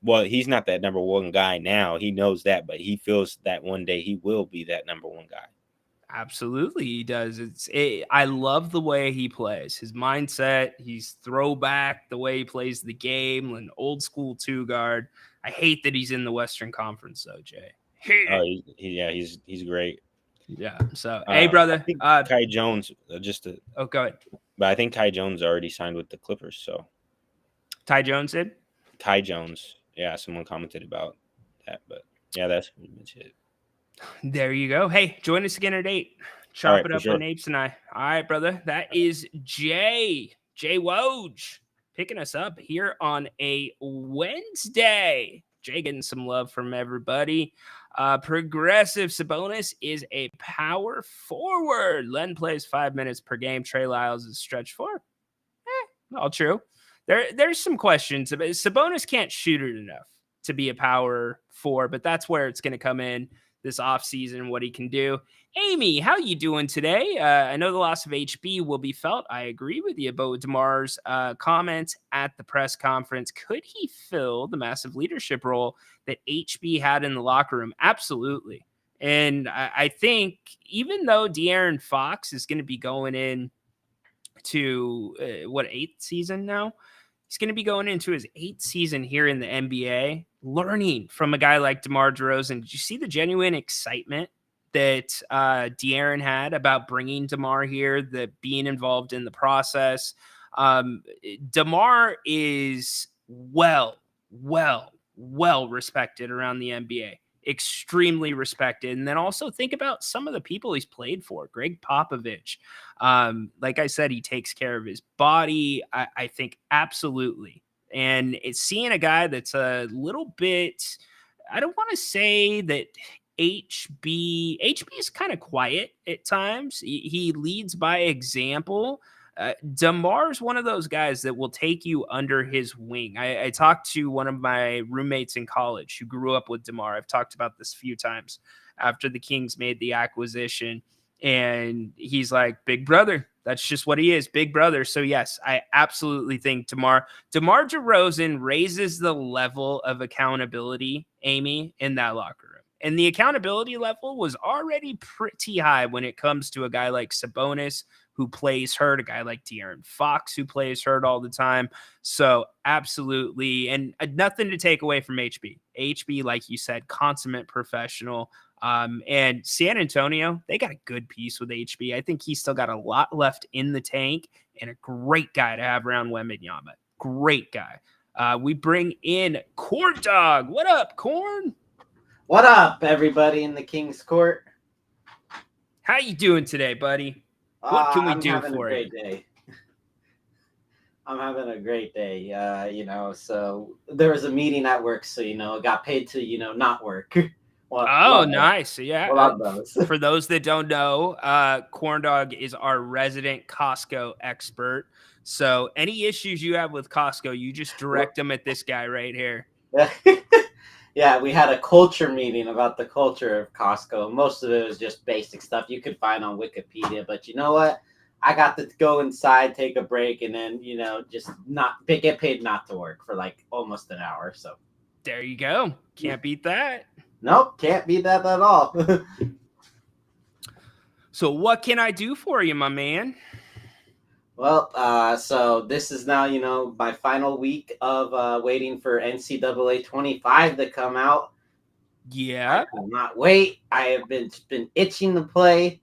Well, he's not that number 1 guy now. He knows that, but he feels that one day he will be that number 1 guy. Absolutely, he does. I love the way he plays. His mindset, he's throwback, the way he plays the game, an old school 2 guard. I hate that he's in the Western Conference, though, Jay. He's great. Yeah. So, hey, brother. I think Kai Jones, Oh, go ahead. But I think Kai Jones already signed with the Clippers. So Ty Jones did? Kai Jones. Yeah, someone commented about that. But yeah, that's pretty much it. There you go. Hey, join us again at 8. Chop All right, it up for sure. with Napes and I. All right, brother. That is Jay Woj picking us up here on a Wednesday. Jay getting some love from everybody. Progressive Sabonis is a power forward. Len plays 5 minutes per game. Trey Lyles is stretch 4. All true. There's some questions. Sabonis can't shoot it enough to be a power 4, but that's where it's going to come in this offseason, what he can do. Amy, how you doing today? I know the loss of HB will be felt. I agree with you, but with DeMar's comments at the press conference, could he fill the massive leadership role that HB had in the locker room? Absolutely. And I think even though De'Aaron Fox is going to be going in to 8th season now, he's going to be going into his 8th season here in the NBA, learning from a guy like DeMar DeRozan. Did you see the genuine excitement that De'Aaron had about bringing DeMar here, that being involved in the process? DeMar is well respected around the NBA. Extremely respected. And then also think about some of the people he's played for. Greg Popovich. Like I said, he takes care of his body. I think absolutely. And it's seeing a guy that's a little bit, I don't want to say that HB is kind of quiet at times. He leads by example. DeMar's one of those guys that will take you under his wing. I talked to one of my roommates in college who grew up with DeMar. I've talked about this a few times after the Kings made the acquisition. And he's like, big brother. That's just what he is, big brother. So, yes, I absolutely think DeMar DeRozan raises the level of accountability, Amy, in that locker room. And the accountability level was already pretty high when it comes to a guy like Sabonis, who plays hurt, a guy like De'Aaron Fox, who plays hurt all the time. So absolutely. And nothing to take away from HB. HB, like you said, consummate professional. And San Antonio, they got a good piece with HB. I think he's still got a lot left in the tank and a great guy to have around Wembanyama. Great guy. We bring in Corn Dog. What up, Corn? What up, everybody in the King's Court? How you doing today, buddy? What can we do for you? I'm having a great day. So there was a meeting at work, so, got paid to, not work. Nice. Yeah. For those that don't know, Corn Dog is our resident Costco expert. So any issues you have with Costco, you just direct them at this guy right here. Yeah, we had a culture meeting about the culture of Costco. Most of it was just basic stuff you could find on Wikipedia. But you know what? I got to go inside, take a break, and then, just not get paid not to work for like almost an hour. So there you go. Can't beat that. Nope, can't beat that at all. So what can I do for you, my man? Well, so this is now, my final week of waiting for NCAA 25 to come out. Yeah. I cannot wait. I have been itching to play.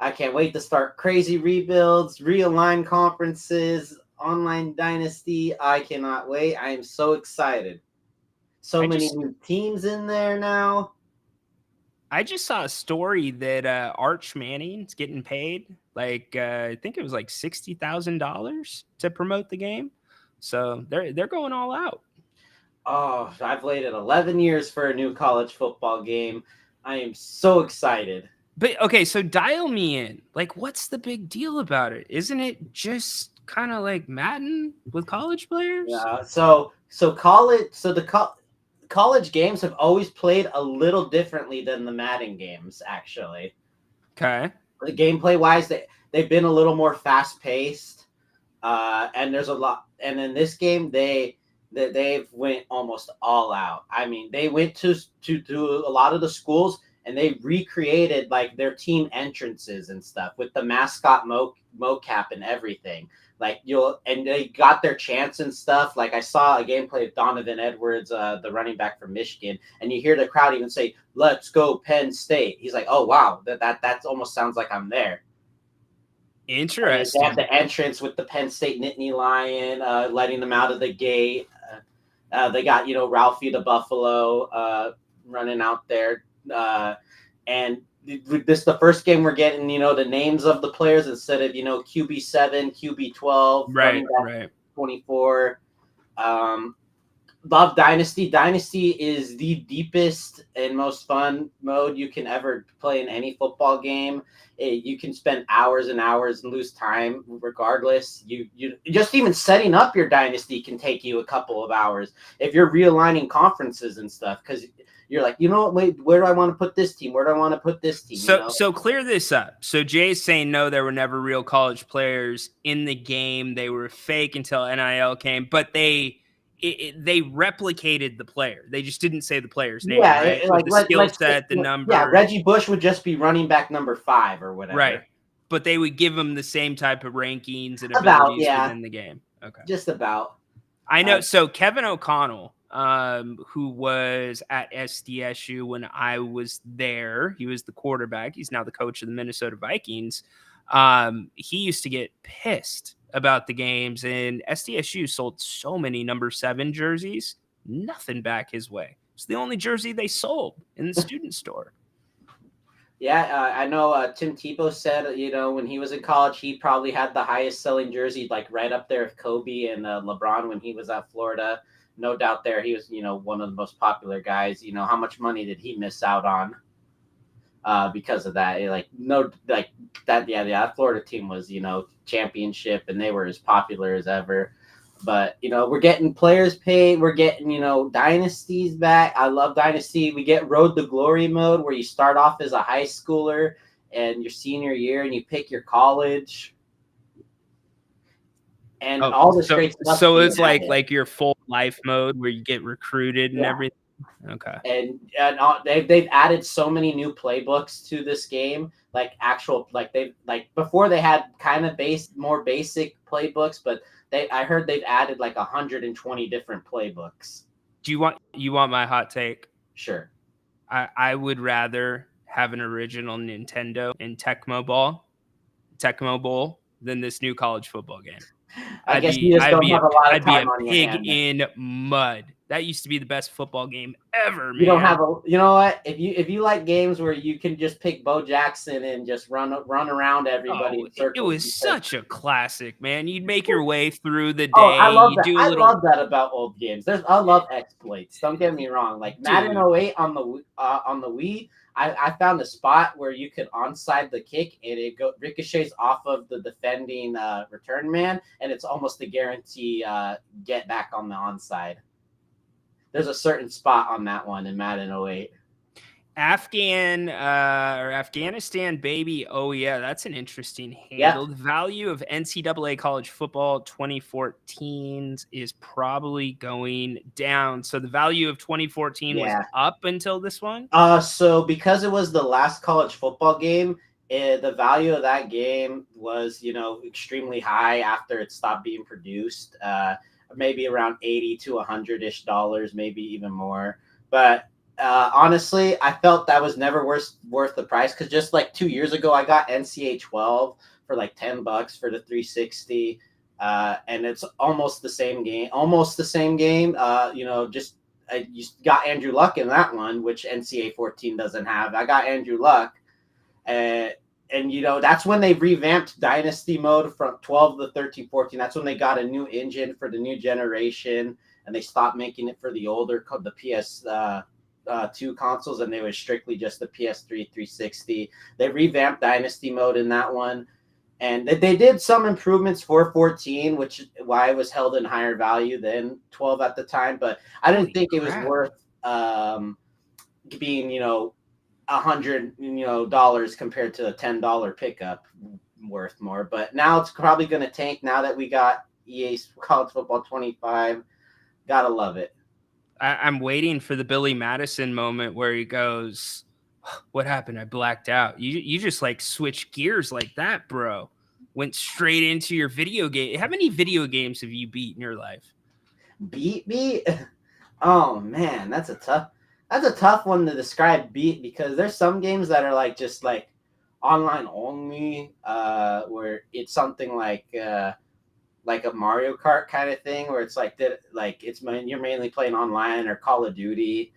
I can't wait to start crazy rebuilds, realign conferences, online dynasty. I cannot wait. I am so excited. Many new teams in there now. I just saw a story that Arch Manning's getting paid I think it was like $60,000 to promote the game. So they're going all out. Oh, I've waited 11 years for a new college football game. I am so excited. But okay, so dial me in. What's the big deal about it? Isn't it just kind of like Madden with college players? Yeah. College games have always played a little differently than the Madden games, actually. Okay. The gameplay wise, they've been a little more fast paced, and there's a lot. And in this game, they've went almost all out. I mean, they went to a lot of the schools and they recreated their team entrances and stuff with the mascot mocap and everything. And they got their chants and stuff. I saw a gameplay of Donovan Edwards, the running back from Michigan, and you hear the crowd even say, let's go Penn State. He's like, oh wow, that almost sounds like I'm there. Interesting. They have the entrance with the Penn State Nittany Lion, letting them out of the gate. They got, Ralphie the Buffalo running out there. And this is the first game we're getting, the names of the players instead of, QB7, QB12, running back 24. Love Dynasty. Dynasty is the deepest and most fun mode you can ever play in any football game. You can spend hours and hours and lose time regardless. You just even setting up your Dynasty can take you a couple of hours if you're realigning conferences and stuff, because you're like, wait, where do I want to put this team? Where do I want to put this team? So clear this up. So Jay's saying no, there were never real college players in the game. They were fake until NIL came, but they replicated the player. They just didn't say the player's name, right? Like the skill set, the number. Yeah, Reggie Bush would just be running back number 5 or whatever. Right. But they would give him the same type of rankings and abilities within the game. Okay. Just about. I know. So Kevin O'Connell, who was at SDSU when I was there, he was the quarterback. He's now the coach of the Minnesota Vikings. He used to get pissed about the games, and SDSU sold so many number 7 jerseys, nothing back his way. It's the only jersey they sold in the student store. Yeah, I know Tim Tebow said, when he was in college, he probably had the highest selling jersey, like right up there with Kobe and LeBron when he was at Florida. No doubt there, he was, one of the most popular guys. How much money did he miss out on because of that? That Florida team was, championship, and they were as popular as ever. But, we're getting players paid. We're getting, dynasties back. I love Dynasty. We get Road to Glory mode where you start off as a high schooler and your senior year and you pick your college. And all this great stuff. So it's like your full life mode where you get recruited and everything. Okay. And they've added so many new playbooks to this game, before they had kind of more basic playbooks, but I heard they've added like 120 different playbooks. Do you want my hot take? Sure. I would rather have an original Nintendo and Tecmo Bowl than this new college football game. I guess you just don't have a lot of time on your hand. I'd be a pig in mud. That used to be the best football game ever, man. You don't have you know what? If you like games where you can just pick Bo Jackson and just run around everybody in circles. It was such a classic, man. You'd make your way through the day. I love that. I love that about old games. I love exploits. Don't get me wrong. Like Madden 08 on the Wii, I found a spot where you could onside the kick and it ricochets off of the defending return man, and it's almost a guarantee get back on the onside. There's a certain spot on that one in Madden 08. Afghanistan, baby. Oh, yeah, that's an interesting handle. The value of NCAA college football 2014 is probably going down. So the value of 2014 was up until this one? So because it was the last college football game, the value of that game was, extremely high after it stopped being produced. Maybe around $80 to $100-ish, maybe even more. But honestly, I felt that was never worth the price, because just like 2 years ago, I got NCAA 12 for like $10 for the 360, and it's almost the same game. You got Andrew Luck in that one, which NCAA 14 doesn't have. I got Andrew Luck, and that's when they revamped Dynasty mode from 12 to 13, 14. That's when they got a new engine for the new generation, and they stopped making it for the older, the PS2 consoles, and they were strictly just the PS3 360. They revamped Dynasty mode in that one, and they did some improvements for 14, which is why it was held in higher value than 12 at the time. But I didn't think it was worth being, $100 compared to a $10 pickup worth more. But now it's probably going to tank now that we got EA College Football 25. Gotta love it. I'm waiting for the Billy Madison moment where he goes, "What happened? I blacked out." You just like switch gears like that, bro. Went straight into your video game. How many video games have you beat in your life? Beat me? Oh man, that's a tough. That's a tough one to describe beat because there's some games that are like just like online only, where it's something like a Mario Kart kind of thing, where it's like that, like you're mainly playing online, or Call of Duty,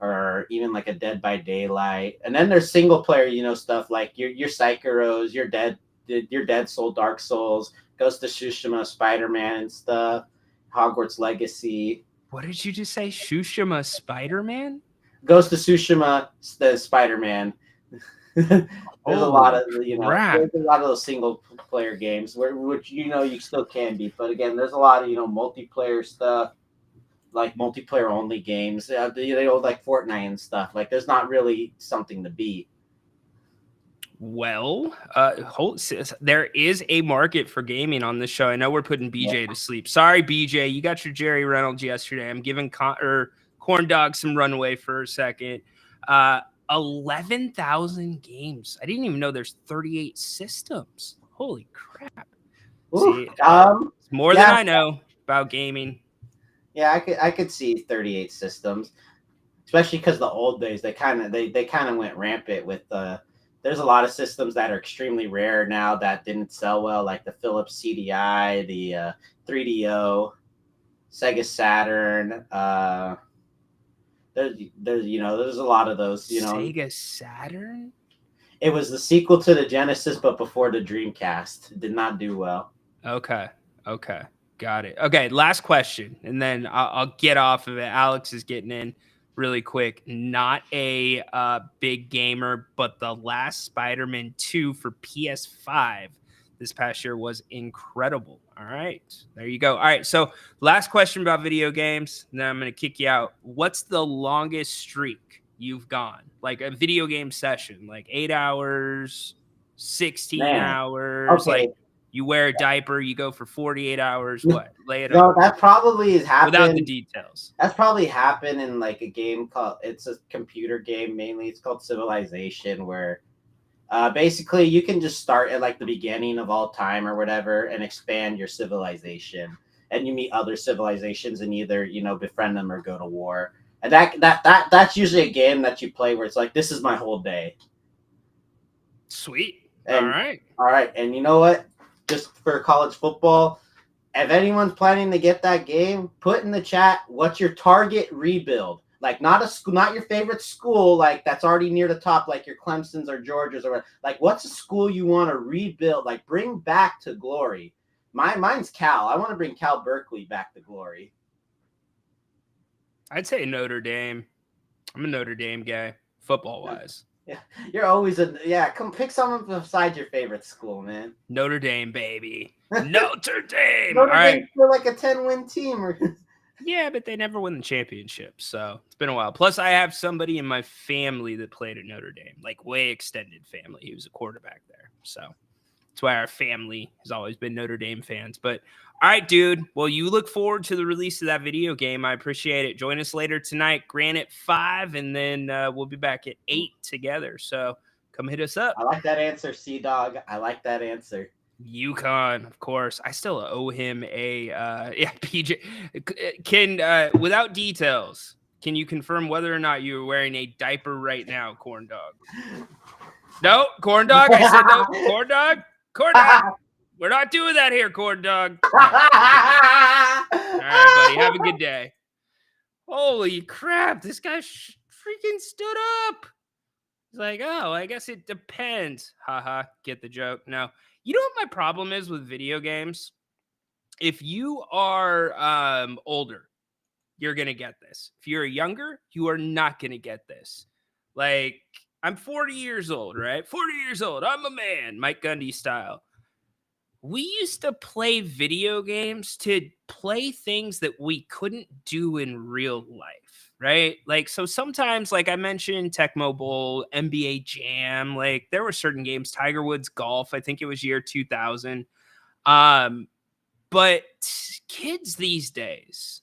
or even like a Dead by Daylight. And then there's single player, stuff like your Sekiros, your Dead Soul, Dark Souls, Ghost of Tsushima, Spider-Man and stuff, Hogwarts Legacy. What did you just say? Tsushima Spider-Man? Ghost of Tsushima, the Spider-Man. There's a lot of there's a lot of those single player games which you still can beat, but again, there's a lot of multiplayer stuff, like multiplayer only games, like Fortnite and stuff. Like there's not really something to beat. Well, there is a market for gaming on this show. I know we're putting BJ to sleep. Sorry, BJ, you got your Jerry Reynolds yesterday. I'm giving Corn Dog some runway for a second. 11,000 games. I didn't even know there's 38 systems. Holy crap! Ooh, it's more than I know about gaming. Yeah, I could see 38 systems, especially because the old days they kind of went rampant with there's a lot of systems that are extremely rare now that didn't sell well, like the Philips CDI, the 3DO, Sega Saturn. There's a lot of those. Sega Saturn. It was the sequel to the Genesis, but before the Dreamcast. It did not do well. Okay, got it. Okay, last question, and then I'll get off of it. Alex is getting in really quick. Not a big gamer, but the last Spider-Man 2 for PS5 this past year was incredible. All right, there you go. All right, so last question about video games, and then I'm going to kick you out. What's the longest streak you've gone? Like a video game session, like 8 hours, 16 hours, okay. Like you wear a diaper, you go for 48 hours. What? Lay it No, out. that probably has happened. Without the details. That's probably happened in like a game it's a computer game mainly. It's called Civilization, where basically you can just start at like the beginning of all time or whatever and expand your civilization. And you meet other civilizations and either, befriend them or go to war. And that's usually a game that you play where it's like, this is my whole day. Sweet. And, All right. And you know what? Just for college football, if anyone's planning to get that game, put in the chat, what's your target rebuild? Like not your favorite school, like that's already near the top, like your Clemson's or Georgia's or whatever. Like what's a school you want to rebuild, like bring back to glory? Mine's Cal. I want to bring Cal Berkeley back to glory. I'd say Notre Dame. I'm a Notre Dame guy, football-wise. Yeah, you're always come pick someone besides your favorite school, man. Notre Dame, baby. Notre Dame. Notre All right. Dame's like a 10-win team. Yeah, but they never win the championship, so it's been a while. Plus, I have somebody in my family that played at Notre Dame, like way extended family. He was a quarterback there, so that's why our family has always been Notre Dame fans. But all right, dude. Well, you look forward to the release of that video game. I appreciate it. Join us later tonight, Granite 5, and then we'll be back at 8 together. So come hit us up. I like that answer, C-Dog. I like that answer. UConn, of course. I still owe him a PJ. Can without details, can you confirm whether or not you're wearing a diaper right now, Corn Dog? No, Corn Dog. I said no, Corn Dog. Corn Dog. We're not doing that here, Corn Dog. No. All right, buddy. Have a good day. Holy crap! This guy freaking stood up. He's like, oh, I guess it depends. Haha. Get the joke? No. You know what my problem is with video games? If you are older, you're going to get this. If you're younger, you are not going to get this. Like, I'm 40 years old, right? 40 years old. I'm a man, Mike Gundy style. We used to play video games to play things that we couldn't do in real life, right? Like, so sometimes, like I mentioned, Tecmo Bowl, NBA Jam, like there were certain games, Tiger Woods Golf, I think it was year 2000. But kids these days,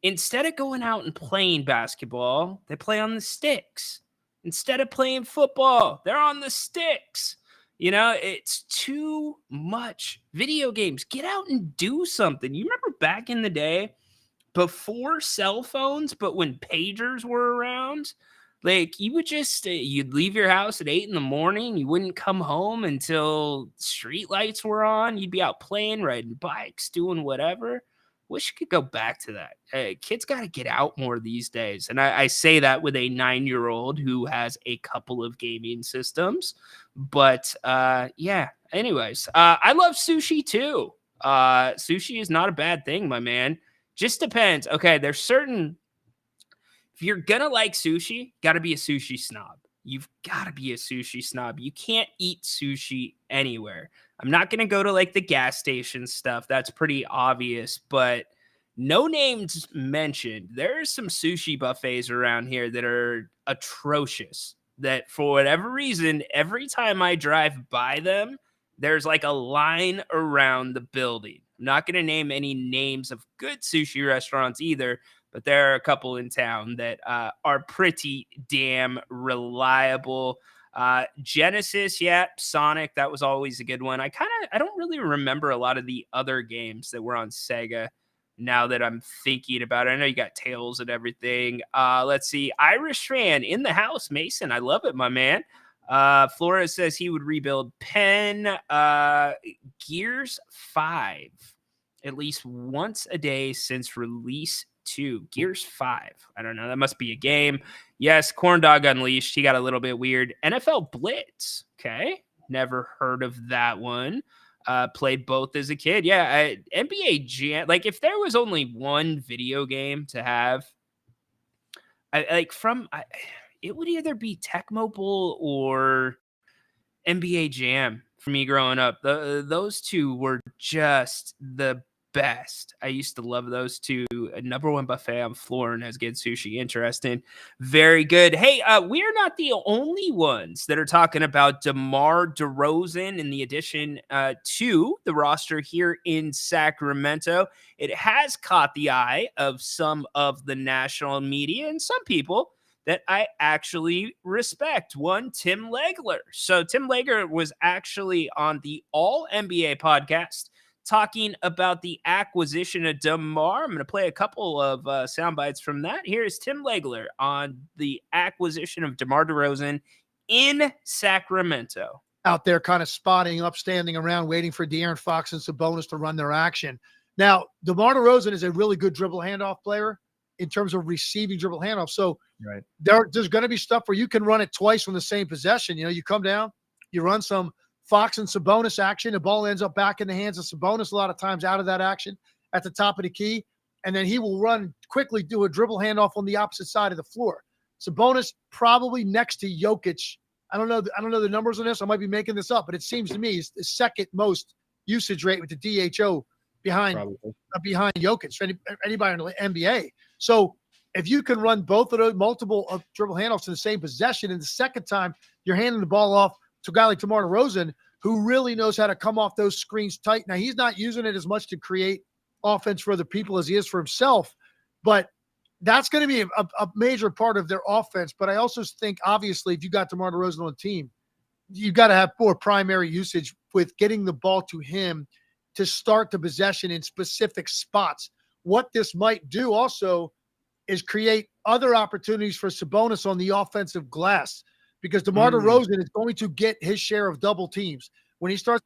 instead of going out and playing basketball, they play on the sticks. Instead of playing football, they're on the sticks. You know, it's too much video games. Get out and do something. You remember back in the day, before cell phones, but when pagers were around, like you would just you'd leave your house at 8 a.m. You wouldn't come home until street lights were on. You'd be out playing, riding bikes, doing whatever. Wish you could go back to that. Kids got to get out more these days. And I say that with a 9-year-old who has a couple of gaming systems. But yeah, anyways, I love sushi too. Sushi is not a bad thing, my man. Just depends. Okay, there's certain, if you're gonna like sushi, got to be a sushi snob. You've got to be a sushi snob. You can't eat sushi anywhere. I'm not going to go to like the gas station stuff. That's pretty obvious, but no names mentioned. There's some sushi buffets around here that are atrocious, that for whatever reason, every time I drive by them, there's like a line around the building. I'm not going to name any names of good sushi restaurants either, but there are a couple in town that are pretty damn reliable. Genesis, yeah, Sonic, that was always a good one. I don't really remember a lot of the other games that were on Sega now that I'm thinking about it. I know you got Tails and everything. Let's see. Irish fan in the house, Mason. I love it, my man. Flores says he would rebuild Penn. Gears 5 at least once a day since release 2. Gears 5. I don't know. That must be a game. Yes, Corn Dog Unleashed. He got a little bit weird. NFL Blitz. Okay. Never heard of that one. Played both as a kid. Yeah. NBA Jam. Like, if there was only one video game to have, it would either be Tech Mobile or NBA Jam for me growing up. Those two were just the best. I used to love those two. Number one buffet on floor and has good sushi. Interesting. Very good. Hey, we're not the only ones that are talking about DeMar DeRozan in the addition to the roster here in Sacramento. It has caught the eye of some of the national media and some people that I actually respect. One, Tim Legler. So Tim Legler was actually on the All NBA podcast talking about the acquisition of DeMar. I'm going to play a couple of sound bites from that. Here's Tim Legler on the acquisition of DeMar DeRozan in Sacramento. Out there kind of spotting up, standing around, waiting for De'Aaron Fox and Sabonis to run their action. Now, DeMar DeRozan is a really good dribble handoff player in terms of receiving dribble handoff. So right. There's going to be stuff where you can run it twice from the same possession. You know, you come down, you run some Fox and Sabonis action. The ball ends up back in the hands of Sabonis a lot of times out of that action at the top of the key. And then he will run quickly, do a dribble handoff on the opposite side of the floor. Sabonis probably next to Jokic. I don't know the numbers on this. I might be making this up, but it seems to me is the second most usage rate with the DHO behind Jokic for anybody in the NBA. So if you can run both of those multiple dribble handoffs in the same possession, and the second time you're handing the ball off to a guy like DeMar DeRozan, who really knows how to come off those screens tight. Now, he's not using it as much to create offense for other people as he is for himself, but that's going to be a major part of their offense. But I also think, obviously, if you got DeMar DeRozan on the team, you got to have more primary usage with getting the ball to him to start the possession in specific spots. What this might do also is create other opportunities for Sabonis on the offensive glass, because DeMar DeRozan is going to get his share of double teams when he starts.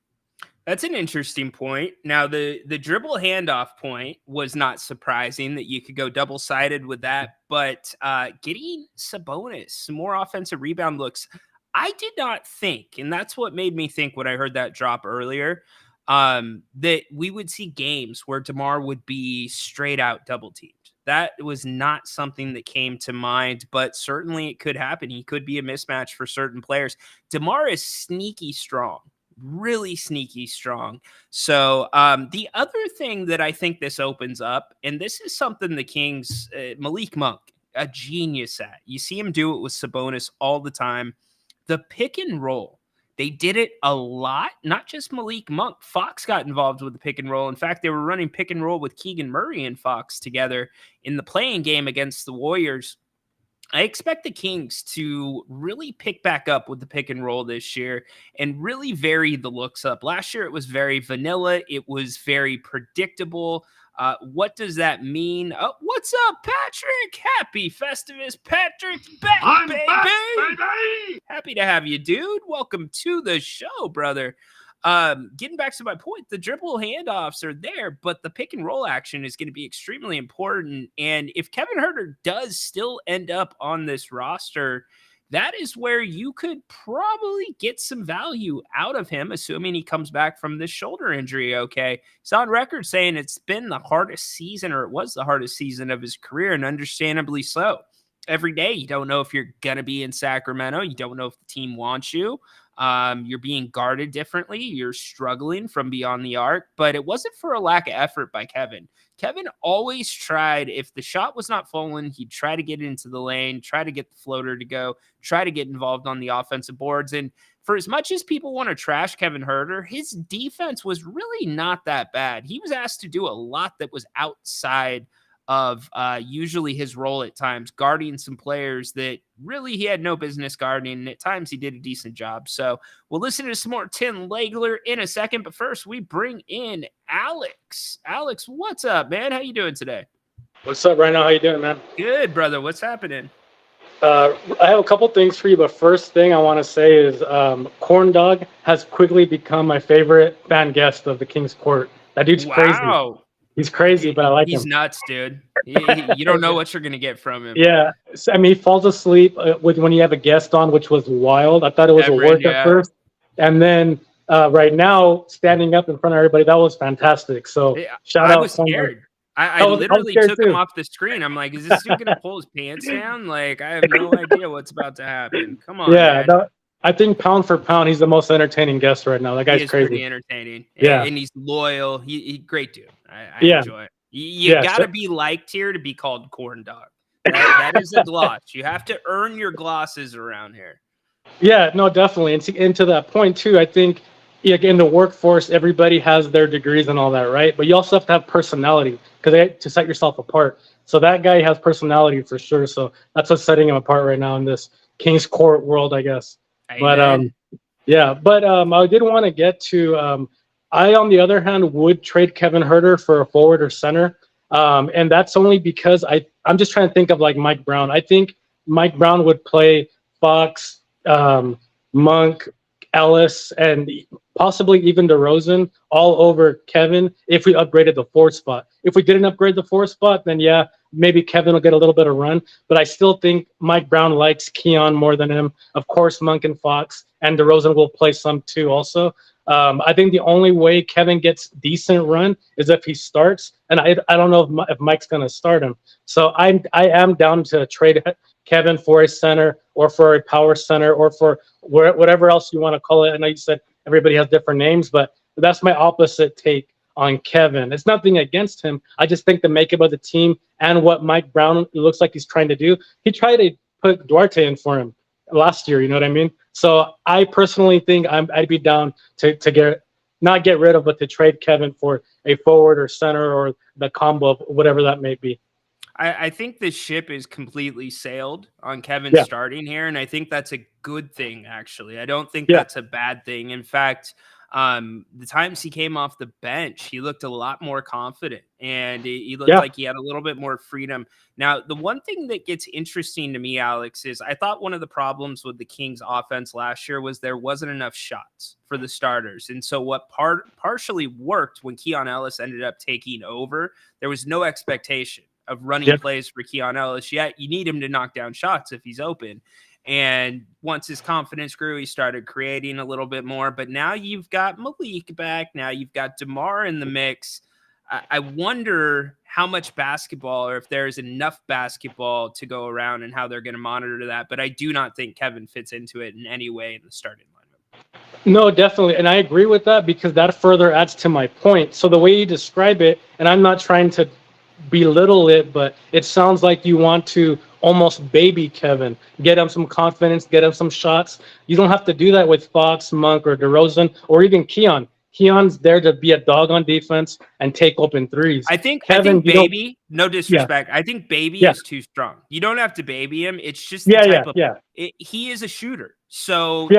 That's an interesting point. Now, the dribble handoff point was not surprising that you could go double-sided with that, but getting Sabonis some more offensive rebound looks, I did not think, and that's what made me think when I heard that drop earlier, that we would see games where DeMar would be straight out double teamed. That was not something that came to mind, but certainly it could happen. He could be a mismatch for certain players. DeMar is sneaky strong, really sneaky strong. So the other thing that I think this opens up, and this is something the Kings, Malik Monk, a genius at. You see him do it with Sabonis all the time. The pick and roll. They did it a lot, not just Malik Monk. Fox got involved with the pick and roll. In fact, they were running pick and roll with Keegan Murray and Fox together in the playing game against the Warriors. I expect the Kings to really pick back up with the pick and roll this year and really vary the looks up. Last year, it was very vanilla. It was very predictable. What does that mean? What's up, Patrick? Happy Festivus. Patrick's back, baby. baby! Happy to have you, dude. Welcome to the show, brother. Getting back to my point, the dribble handoffs are there, but the pick and roll action is going to be extremely important. And if Kevin Huerter does still end up on this roster, that is where you could probably get some value out of him, assuming he comes back from this shoulder injury. Okay. He's on record saying it's been the hardest season, or it was the hardest season of his career, and understandably so. Every day, you don't know if you're going to be in Sacramento. You don't know if the team wants you. You're being guarded differently. You're struggling from beyond the arc, but it wasn't for a lack of effort by Kevin. Kevin always tried, if the shot was not falling, he'd try to get into the lane, try to get the floater to go, try to get involved on the offensive boards. And for as much as people want to trash Kevin Huerter, his defense was really not that bad. He was asked to do a lot that was outside of usually his role at times, guarding some players that really he had no business guarding, and at times he did a decent job. So we'll listen to some more Tim Legler in a second, but first we bring in Alex. Alex, what's up, man? How you doing today? What's up right now? How you doing, man? Good, brother. What's happening? I have a couple things for you, but first thing I want to say is Corn Dog has quickly become my favorite fan guest of the King's Court. That dude's crazy. He's crazy, but I like him. He's nuts, dude. You don't know what you're going to get from him. Yeah. So, I mean, he falls asleep when you have a guest on, which was wild. I thought it was a work at first. And then right now, standing up in front of everybody, that was fantastic. So shout out. I was scared. I literally took him off the screen. I'm like, is this dude going to pull his pants down? Like, I have no idea what's about to happen. Come on, man. I think pound for pound, he's the most entertaining guest right now. That guy's crazy. Pretty entertaining. Yeah. And he's loyal. He great dude. I enjoy it. You got to be liked here to be called Corn Dog. That is a gloss. You have to earn your glosses around here. Yeah, no, definitely. And to that point, too, I think in the workforce, everybody has their degrees and all that, right? But you also have to have personality to set yourself apart. So that guy has personality for sure. So that's what's setting him apart right now in this King's Court world, I guess. Amen. But I did want to get to I, on the other hand, would trade Kevin Huerter for a forward or center. And that's only because I'm just trying to think of like Mike Brown. I think Mike Brown would play Fox, Monk, Ellis, and possibly even DeRozan all over Kevin if we upgraded the fourth spot. If we didn't upgrade the fourth spot, then yeah, maybe Kevin will get a little bit of run. But I still think Mike Brown likes Keon more than him. Of course, Monk and Fox, and DeRozan will play some too also. I think the only way Kevin gets decent run is if he starts, and I don't know if Mike's going to start him. So I am down to trade Kevin for a center or for a power center or for whatever else you want to call it. I know you said everybody has different names, but that's my opposite take on Kevin. It's nothing against him. I just think the makeup of the team and what Mike Brown looks like he's trying to do, he tried to put Duarte in for him last year, you know what I mean? So I personally think I'd be down to not get rid of, but to trade Kevin for a forward or center or the combo of whatever that may be. I think the ship is completely sailed on Kevin starting here, and I think that's a good thing, actually. I don't think that's a bad thing. In fact, the times he came off the bench, he looked a lot more confident, and he looked like he had a little bit more freedom. Now, the one thing that gets interesting to me, Alex, is I thought one of the problems with the Kings offense last year was there wasn't enough shots for the starters. And so what partially worked when Keon Ellis ended up taking over, there was no expectation of running plays for Keon Ellis yet. You need him to knock down shots if he's open. And once his confidence grew, he started creating a little bit more. But now you've got Malik back. Now you've got DeMar in the mix. I wonder how much basketball, or if there's enough basketball to go around, and how they're going to monitor that. But I do not think Kevin fits into it in any way in the starting lineup. No, definitely. And I agree with that because that further adds to my point. So the way you describe it, and I'm not trying to belittle it, but it sounds like you want to almost baby Kevin, get him some confidence, get him some shots. You don't have to do that with Fox, Monk, or DeRozan, or even Keon. Keon's there to be a dog on defense and take open threes. I think baby, no disrespect. I think baby is too strong. You don't have to baby him. It's just the type of he is a shooter. So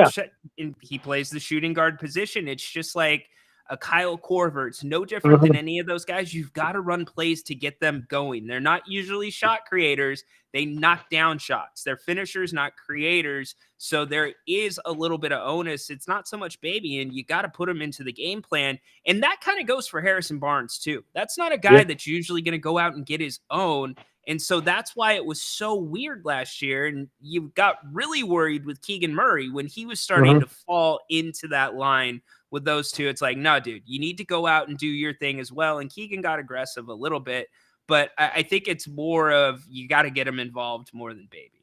he plays the shooting guard position. It's just like a Kyle Korvert's no different than any of those guys. You've got to run plays to get them going. They're not usually shot creators. They knock down shots. They're finishers, not creators. So there is a little bit of onus. It's not so much baby, and you got to put them into the game plan. And that kind of goes for Harrison Barnes too. That's not a guy that's usually going to go out and get his own. And so that's why it was so weird last year. And you got really worried with Keegan Murray when he was starting to fall into that line with those two. It's like, no, dude, you need to go out and do your thing as well. And Keegan got aggressive a little bit, but I think it's more of you got to get him involved more than baby.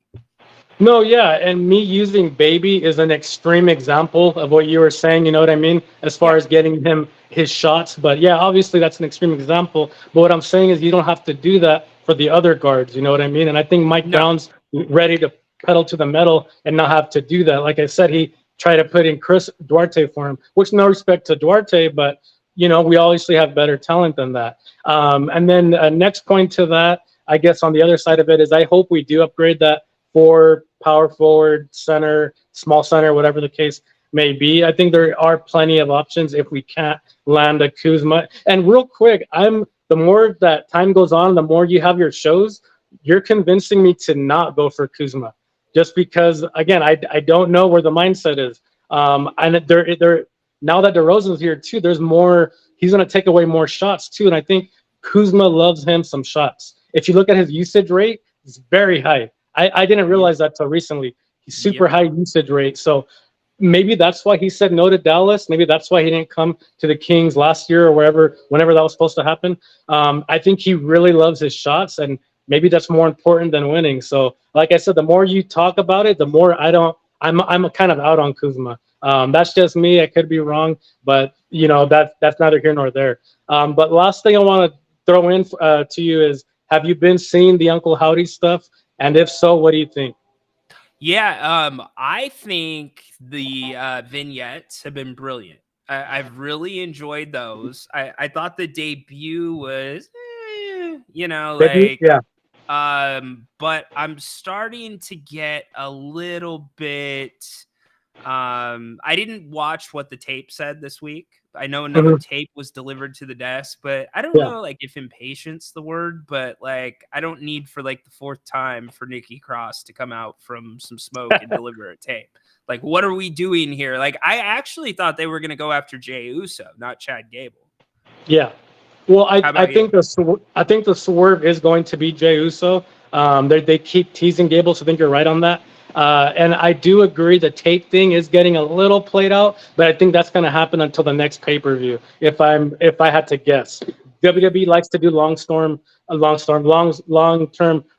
No, yeah, and me using baby is an extreme example of what you were saying, you know what I mean, as far as getting him his shots. But yeah, obviously that's an extreme example. But what I'm saying is you don't have to do that for the other guards, you know what I mean? And I think Mike Brown's ready to pedal to the metal and not have to do that. Like I said, he tried to put in Chris Duarte for him, which no respect to Duarte, but you know, we obviously have better talent than that. And then next point to that, I guess on the other side of it is I hope we do upgrade that for power forward, center, small center, whatever the case may be. I think there are plenty of options if we can't land a Kuzma. And real quick, the more that time goes on, the more you have your shows, you're convincing me to not go for Kuzma. Just because, again, I don't know where the mindset is. And there now that DeRozan's here too, there's more. He's going to take away more shots too. And I think Kuzma loves him some shots. If you look at his usage rate, it's very high. I didn't realize that till recently. He's super high usage rate. So maybe that's why he said no to Dallas. Maybe that's why he didn't come to the Kings last year or whenever that was supposed to happen. I think he really loves his shots, and maybe that's more important than winning. So, like I said, the more you talk about it, the more I'm kind of out on Kuzma. That's just me. I could be wrong, but you know that's neither here nor there. But last thing I want to throw in to you is, have you been seeing the Uncle Howdy stuff? And if so, what do you think? Yeah, I think the vignettes have been brilliant. I've really enjoyed those. I thought the debut was, but I'm starting to get a little bit. I didn't watch what the tape said this week. I know another tape was delivered to the desk, but I don't know like if impatience the word, but like I don't need for like the fourth time for Nikki Cross to come out from some smoke and deliver a tape. Like, what are we doing here? Like, I actually thought they were going to go after Jey Uso, not Chad Gable. Yeah. Well, I think the swerve is going to be Jey Uso. They keep teasing Gable, so I think you're right on that. And I do agree the tape thing is getting a little played out, but I think that's going to happen until the next pay-per-view. If I had to guess, WWE likes to do long-term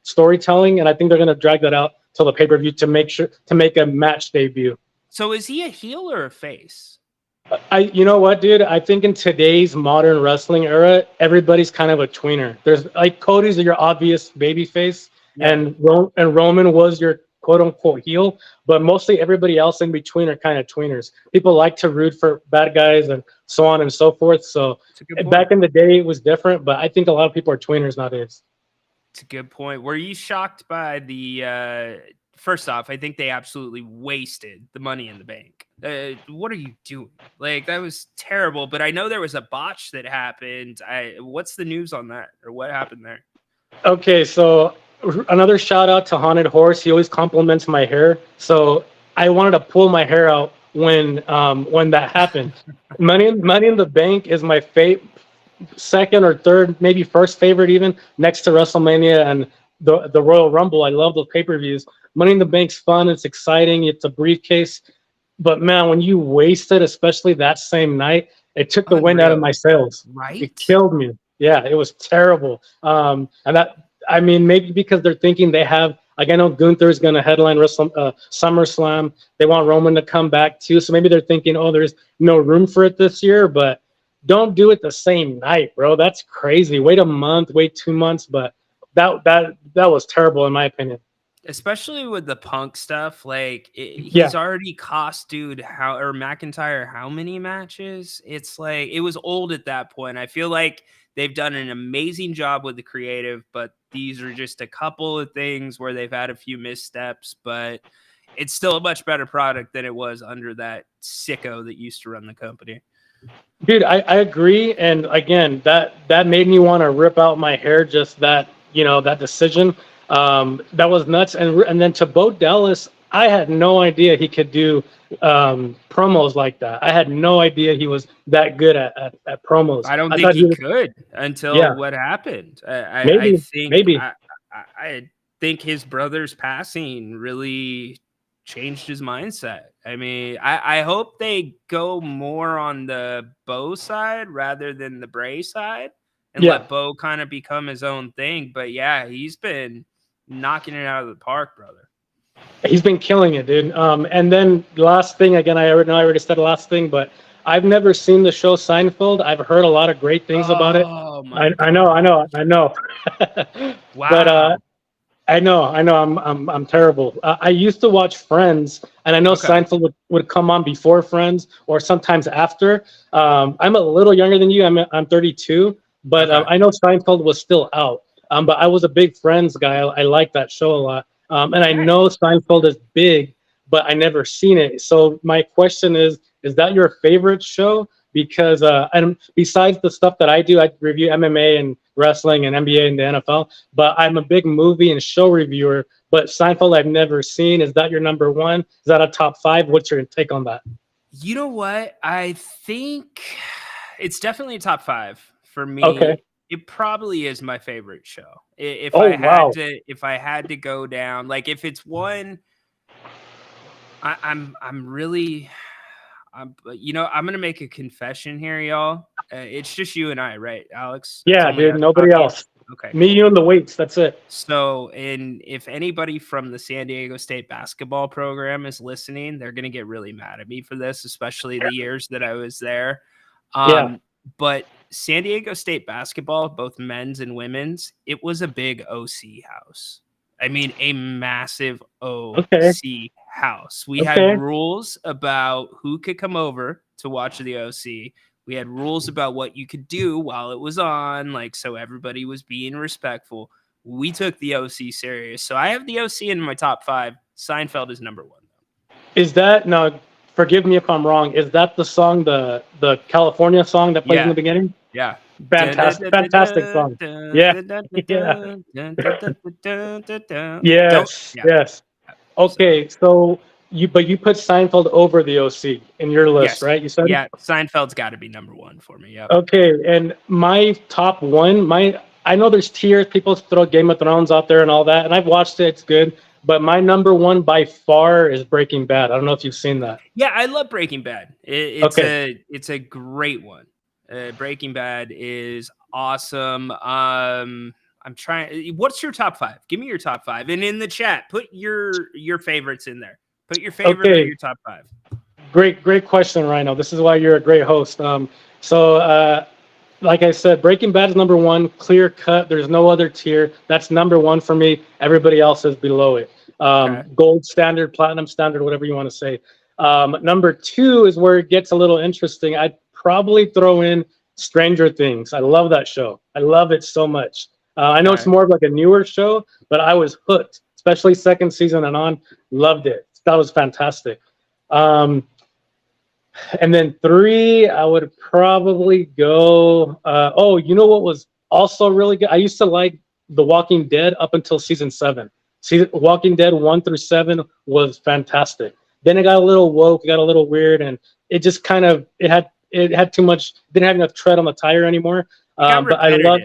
storytelling, and I think they're going to drag that out till the pay-per-view to make a match debut. So is he a heel or a face? You know what, dude? I think in today's modern wrestling era, everybody's kind of a tweener. There's like Cody's your obvious baby face, and Roman was your quote unquote heel, but mostly everybody else in between are kind of tweeners. People like to root for bad guys and so on and so forth. So back in the day, it was different, but I think a lot of people are tweeners nowadays. It's a good point. Were you shocked by the? First off, I think they absolutely wasted the Money in the Bank. What are you doing? Like, that was terrible. But I know there was a botch that happened. What's the news on that, or what happened there? Okay, so another shout out to Haunted Horse. He always compliments my hair. So I wanted to pull my hair out when that happened. Money in the Bank is my second or third, maybe first favorite, even next to WrestleMania and the Royal Rumble. I love those pay-per-views. Money in the Bank's fun. It's exciting. It's a briefcase. But man, when you waste it, especially that same night, it took the wind out of my sails. Right? It killed me. Yeah, it was terrible. And that, I mean, maybe because they're thinking they have, like, I know Gunther's going to headline SummerSlam. They want Roman to come back too. So maybe they're thinking, oh, there's no room for it this year. But don't do it the same night, bro. That's crazy. Wait a month, wait 2 months. But that was terrible in my opinion. Especially with the Punk stuff, like he's already cost McIntyre how many matches? It's like it was old at that point. I feel like they've done an amazing job with the creative, but these are just a couple of things where they've had a few missteps. But it's still a much better product than it was under that sicko that used to run the company. Dude, I agree. And again, that made me want to rip out my hair. Just that, that decision, that was nuts. And then to Bo Dallas, I had no idea he could do promos like that. I had no idea he was that good at promos. I don't think he could until what happened. I think his brother's passing really changed his mindset. I mean, I hope they go more on the Bo side rather than the Bray side and let Bo kind of become his own thing. But yeah, he's been knocking it out of the park, brother. He's been killing it, dude. And then last thing, again, I already said the last thing, but I've never seen the show Seinfeld. I've heard a lot of great things about it. I know. Wow. But I know. I'm terrible. I used to watch Friends, and I know Seinfeld would come on before Friends or sometimes after. I'm a little younger than you. I'm 32, but I know Seinfeld was still out. But I was a big Friends guy. I like that show a lot. And I know Seinfeld is big, but I never seen it. So my question is that your favorite show? Because and besides the stuff that I do, I review MMA and wrestling and NBA and the NFL, but I'm a big movie and show reviewer. But Seinfeld I've never seen. Is that your number one? Is that a top 5? What's your take on that? You know what? I think it's definitely a top 5 for me. Okay. It probably is my favorite show. If I had to go down, like if it's one, I'm gonna make a confession here, y'all. It's just you and I, right, Alex? Yeah, dude. Nobody else. Okay. Me, you, and the weights. That's it. So, if anybody from the San Diego State basketball program is listening, they're gonna get really mad at me for this, especially the years that I was there. But San Diego State basketball, both men's and women's, it was a big OC house. I mean, a massive OC house. We had rules about who could come over to watch the OC. We had rules about what you could do while it was on, so everybody was being respectful. We took the OC serious. So I have the OC in my top 5. Seinfeld is number 1. Is that now? Forgive me if I'm wrong. Is that the song, the California song that plays in the beginning? Yeah. Fantastic song. Yeah. Yes. Okay, so you put Seinfeld over the OC in your list, right? You said Seinfeld's got to be number 1 for me. Yeah. Okay, and my top 1, I know there's tiers. People throw Game of Thrones out there and all that, and I've watched it. It's good. But my number 1 by far is Breaking Bad. I don't know if you've seen that. Yeah, I love Breaking Bad. It's a great one. Breaking Bad is awesome. I'm trying. What's your top 5? Give me your top 5, and in the chat, put your favorites in there. Put your favorite or your top 5. Great question, Rhino. This is why you're a great host. Like I said, Breaking Bad is number 1, clear cut. There's no other tier. That's number 1 for me. Everybody else is below it. Gold standard, platinum standard, whatever you want to say. Number 2 is where it gets a little interesting. I'd probably throw in Stranger Things. I love that show. I love it so much. I know it's more of like a newer show, but I was hooked, especially second season and on. Loved it. That was fantastic. And then 3, I would probably go. You know what was also really good? I used to like The Walking Dead up until season 7. Walking Dead 1 through 7 was fantastic. Then it got a little woke, it got a little weird, and it just kind of it had too much. Didn't have enough tread on the tire anymore. But I love.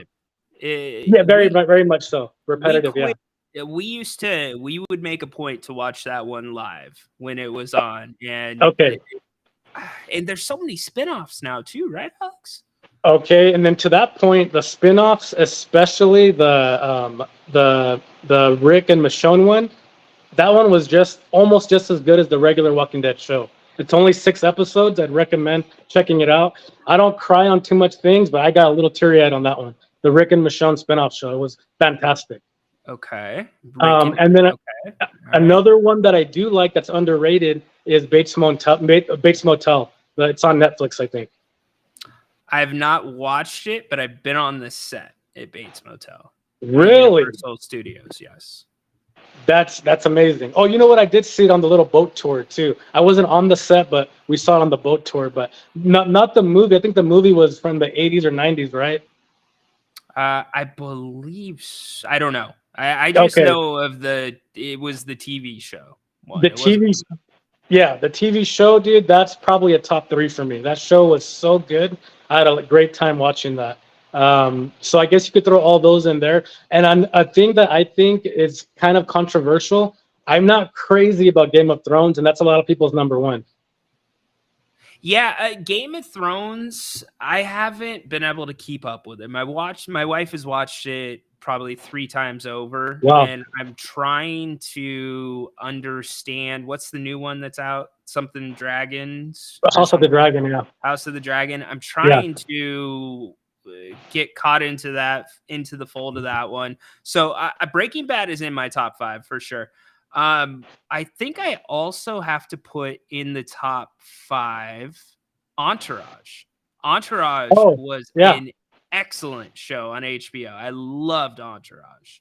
Very much so. Repetitive. We would make a point to watch that one live when it was on, and and there's so many spinoffs now too, right, Alex? Okay, and then to that point, the spinoffs, especially the Rick and Michonne one, that one was almost just as good as the regular Walking Dead show. It's only 6 episodes. I'd recommend checking it out. I don't cry on too much things, but I got a little teary-eyed on that one. The Rick and Michonne spinoff show was fantastic. Okay. And then another one that I do like that's underrated is Bates Motel. It's on Netflix, I think. I have not watched it, but I've been on the set at Bates Motel. Really? Universal Studios, yes. That's amazing. Oh, you know what? I did see it on the little boat tour too. I wasn't on the set, but we saw it on the boat tour. But not the movie. I think the movie was from the 80s or 90s, right? I believe I don't know. I just Okay. know of it was the TV show one. The It wasn't- TV, yeah, the TV show, dude. That's probably a top 3 for me. That show was so good. I had a great time watching that. So I guess you could throw all those in there. And a thing that I think is kind of controversial. I'm not crazy about Game of Thrones, and that's a lot of people's number 1. Yeah, Game of Thrones. I haven't been able to keep up with it. My wife has watched it probably 3 times over, Wow. and I'm trying to understand what's the new one that's out. Something Dragons. or House of the something. Dragon, yeah. House of the Dragon. I'm trying to get caught into the fold of that one. So Breaking Bad is in my top 5 for sure. I think I also have to put in the top 5 Entourage. Entourage was an excellent show on HBO. I loved Entourage.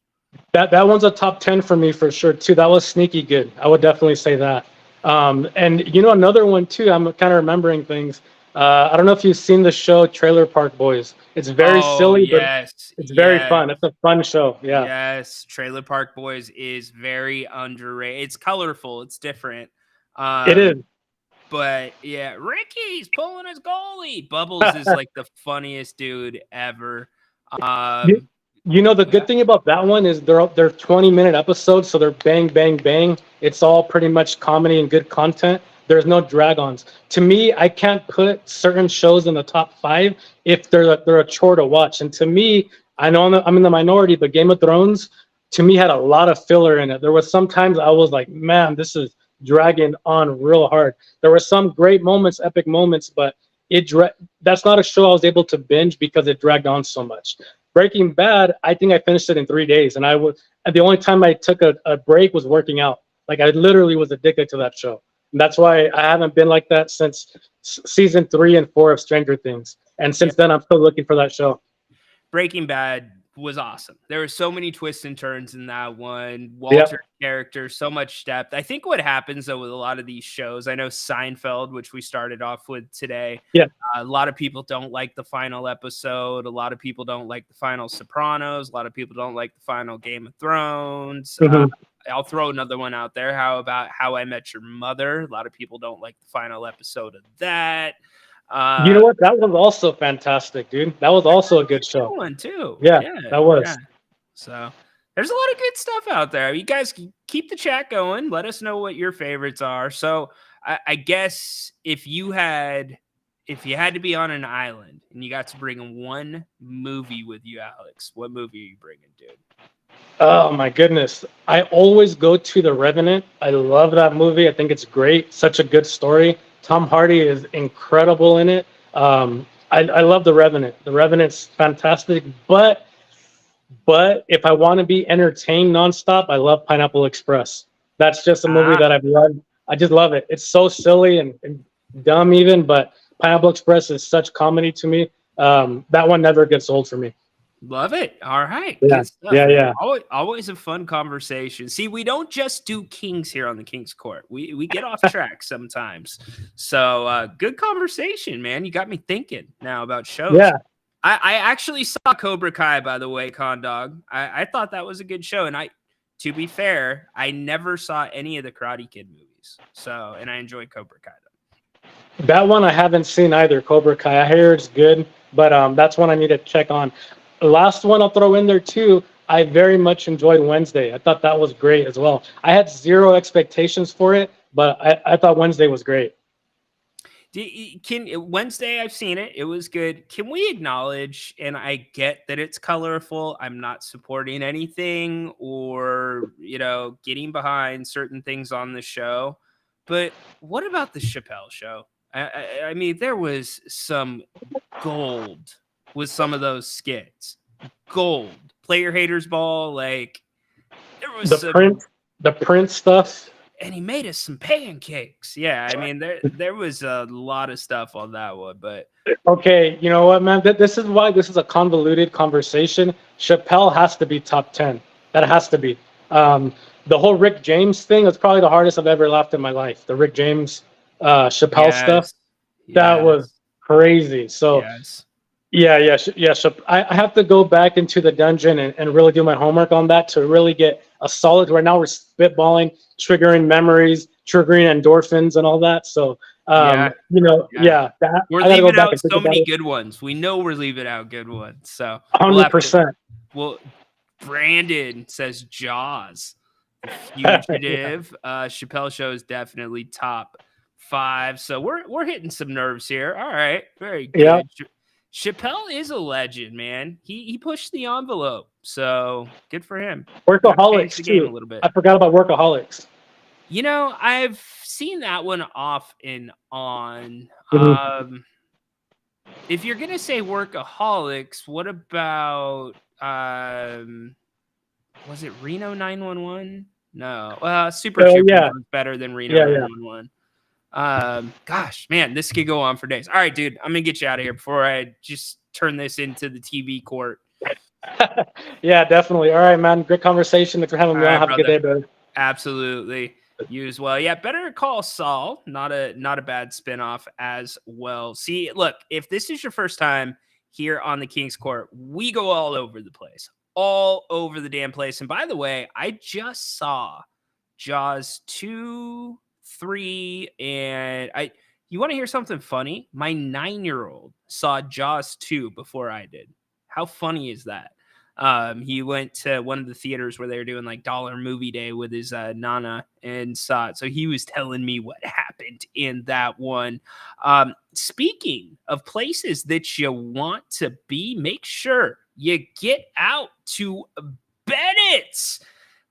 That one's a top 10 for me for sure too. That was sneaky good. I would definitely say that. And you know, another one too, I'm kind of remembering things. I don't know if you've seen the show Trailer Park Boys. It's very silly, but it's very fun. It's a fun show. Yeah. Yes, Trailer Park Boys is very underrated. It's colorful. It's different. It is. But yeah, Ricky's pulling his goalie. Bubbles is like the funniest dude ever. You know, the good thing about that one is they're 20-minute episodes, so they're bang, bang, bang. It's all pretty much comedy and good content. There's no drag-ons. To me, I can't put certain shows in the top 5 if they're a chore to watch. And to me, I know I'm in the minority, but Game of Thrones, to me, had a lot of filler in it. There was sometimes I was like, man, this is dragging on real hard. There were some great moments, epic moments, but that's not a show I was able to binge because it dragged on so much. Breaking Bad, I think I finished it in 3 days, and the only time I took a break was working out. Like I literally was addicted to that show. And that's why I haven't been like that since season 3 and 4 of Stranger Things. And since then, I'm still looking for that show. Breaking Bad was awesome. There were so many twists and turns in that one. Walter's character, so much depth. I think what happens though with a lot of these shows, I know Seinfeld, which we started off with today. Yeah. A lot of people don't like the final episode. A lot of people don't like the final Sopranos. A lot of people don't like the final Game of Thrones. I'll throw another one out there. How about How I Met Your Mother? A lot of people don't like the final episode of that. You know what? That was also fantastic, dude. That was also a good show. One too. Yeah, that was. Yeah. So there's a lot of good stuff out there. You guys keep the chat going. Let us know what your favorites are. So I guess if you had to be on an island and you got to bring one movie with you, Alex, what movie are you bringing, dude? Oh my goodness. I always go to The Revenant. I love that movie. I think it's great. Such a good story. Tom Hardy is incredible in it. I love The Revenant. The Revenant's fantastic. But if I want to be entertained nonstop, I love Pineapple Express. That's just a movie that I've loved. I just love it. It's so silly and dumb even, but Pineapple Express is such comedy to me. That one never gets old for me. Love it. All right. Yeah. Good stuff. Yeah. Always a fun conversation. See, we don't just do Kings here on the King's Court. We get off track sometimes. So good conversation, man. You got me thinking now about shows. Yeah. I actually saw Cobra Kai, by the way, Condog. I thought that was a good show. And to be fair, I never saw any of the Karate Kid movies. And I enjoyed Cobra Kai though. That one I haven't seen either, Cobra Kai. I hear it's good, but that's one I need to check on. The last one I'll throw in there too, I very much enjoyed Wednesday. I thought that was great as well. I had zero expectations for it, but I thought Wednesday was great. Wednesday, I've seen it. It was good. Can we acknowledge, and I get that it's colorful, I'm not supporting anything or, getting behind certain things on the show, but what about the Chappelle show? I mean, there was some gold with some of those skits. Gold. Player haters ball, like there was the Prince stuff. And he made us some pancakes. Yeah, I mean there was a lot of stuff on that one, but okay, you know what, man? This is why this is a convoluted conversation. Chappelle has to be top 10. That has to be. the whole Rick James thing was probably the hardest I've ever laughed in my life. The Rick James, Chappelle stuff. That was crazy. So yes. yeah. I have to go back into the dungeon and really do my homework on that to really get a solid. Right now we're spitballing, triggering memories, triggering endorphins and all that. So, Yeah. that We're I gotta go leaving back out and think so about many it. good ones. We know we're leaving out good ones. So 100%. Well, Brandon says Jaws, The Fugitive. Chappelle Show is definitely top 5. So we're hitting some nerves here. All right, very good. Yeah. Chappelle is a legend, man. He pushed the envelope, so good for him. Workaholics the game a too. little bit. I forgot about Workaholics. You know, I've seen that one off and on. Mhm. If you're gonna say Workaholics, what about was it Reno 911? No, Super Troopers was better than Reno 911. Gosh, man, this could go on for days. All right, dude, I'm gonna get you out of here before I just turn this into the TV court. Yeah, definitely. All right, man. Great conversation. Thanks for having me on. Have a good day, brother. Absolutely. You as well. Yeah, Better Call Saul. Not a bad spinoff as well. See, look, if this is your first time here on the King's Court, we go all over the place. All over the damn place. And by the way, I just saw Jaws 2, 3, and you want to hear something funny? My 9-year-old saw Jaws 2 before I did. How funny is that? He went to one of the theaters where they were doing like dollar movie day with his nana and saw it. So he was telling me what happened in that one. Speaking of places that you want to be, make sure you get out to Bennett's.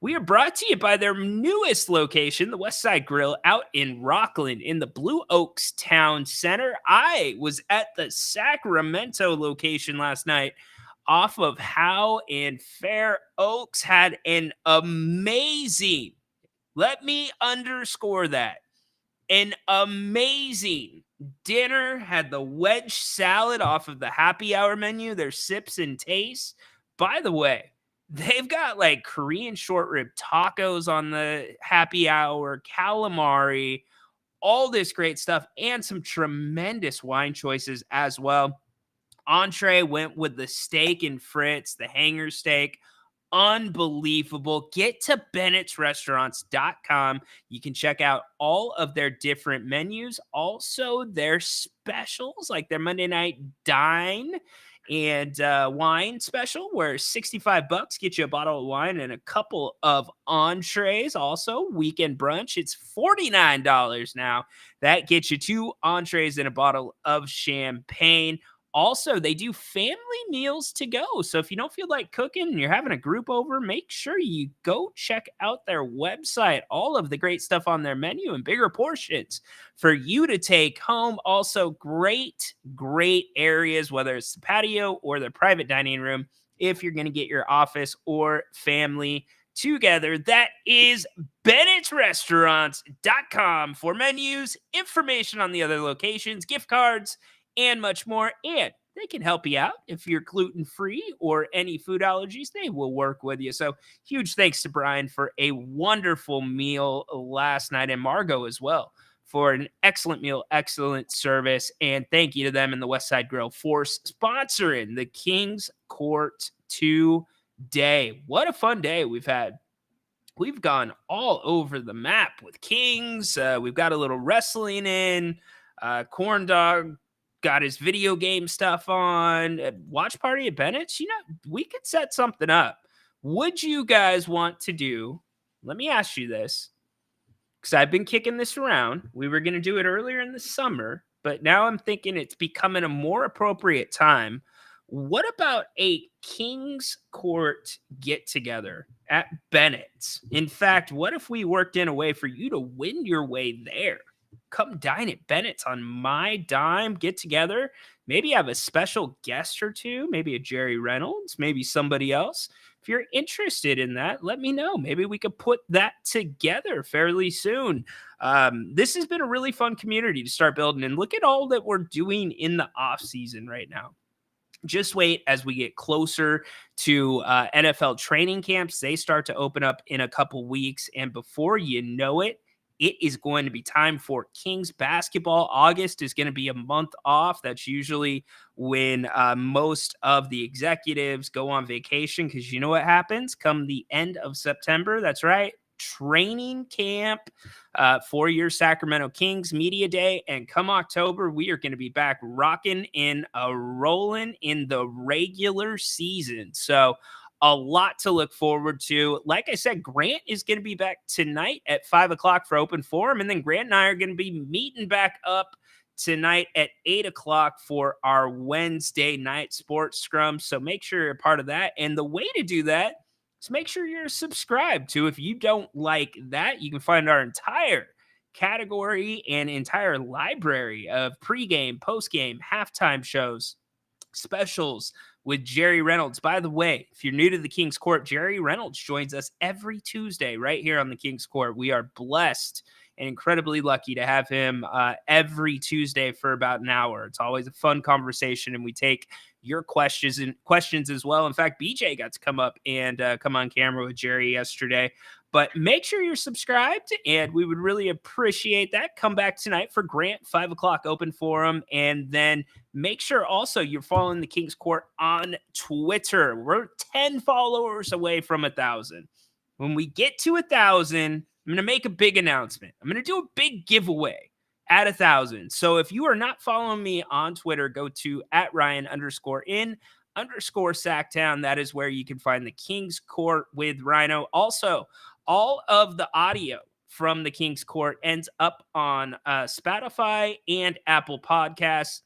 We are brought to you by their newest location, the West Side Grill, out in Rockland in the Blue Oaks Town Center. I was at the Sacramento location last night off of Howe and Fair Oaks. Had an amazing, let me underscore that, an amazing dinner. Had the wedge salad off of the happy hour menu, their sips and tastes. By the way, they've got like Korean short rib tacos on the happy hour, calamari, all this great stuff, and some tremendous wine choices as well. Entree went with the steak and Fritz, the hanger steak. Unbelievable. Get to bennettsrestaurants.com. You can check out all of their different menus, also their specials, like their Monday Night Dine and wine special, where $65 get you a bottle of wine and a couple of entrees. Also, weekend brunch, it's $49 now. That gets you 2 entrees and a bottle of champagne. Also, they do family meals to go. So if you don't feel like cooking and you're having a group over, make sure you go check out their website. All of the great stuff on their menu and bigger portions for you to take home. Also, great areas, whether it's the patio or the private dining room, if you're going to get your office or family together. That is bennettsrestaurants.com for menus, information on the other locations, gift cards, and much more. And they can help you out if you're gluten-free or any food allergies. They will work with you. So huge thanks to Brian for a wonderful meal last night, and Margot as well for an excellent meal, excellent service. And thank you to them in the West Side Grill for sponsoring the King's Court today. What a fun day we've had. We've gone all over the map with Kings. We've got a little wrestling in. Corn Dog got his video game stuff on. Watch party at Bennett's. You know, we could set something up. Would you guys want to do, let me ask you this, because I've been kicking this around. We were going to do it earlier in the summer, but now I'm thinking it's becoming a more appropriate time. What about a King's Court get-together at Bennett's? In fact, what if we worked in a way for you to win your way there? Come dine at Bennett's on my dime, get together. Maybe have a special guest or two, maybe a Jerry Reynolds, maybe somebody else. If you're interested in that, let me know. Maybe we could put that together fairly soon. This has been a really fun community to start building, and look at all that we're doing in the off season right now. Just wait as we get closer to NFL training camps. They start to open up in a couple weeks. And before you know it, it is going to be time for Kings basketball. August is going to be a month off. That's usually when most of the executives go on vacation, because you know what happens come the end of September? That's right. Training camp for your Sacramento Kings Media Day. And come October, we are going to be back rocking and rolling in the regular season. So a lot to look forward to. Like I said, Grant is going to be back tonight at 5 o'clock for Open Forum. And then Grant and I are going to be meeting back up tonight at 8 o'clock for our Wednesday night sports scrum. So make sure you're a part of that. And the way to do that, so make sure you're subscribed to. If you don't like that, you can find our entire category and entire library of pregame, postgame, halftime shows, specials with Jerry Reynolds. By the way, if you're new to the King's Court, Jerry Reynolds joins us every Tuesday right here on the King's Court. We are blessed and incredibly lucky to have him every Tuesday for about an hour. It's always a fun conversation, and we take your questions as well. In fact, BJ got to come up and come on camera with Jerry yesterday. But make sure you're subscribed, and we would really appreciate that. Come back tonight for Grant, 5 o'clock Open Forum, and then make sure also you're following the King's Court on Twitter. We're 10 followers away from 1,000. When we get to 1,000, I'm going to make a big announcement. I'm going to do a big giveaway at 1,000. So if you are not following me on Twitter, go to @Ryan_in_Sacktown. That is where you can find the King's Court with Rhino. Also, all of the audio from the King's Court ends up on Spotify and Apple Podcasts.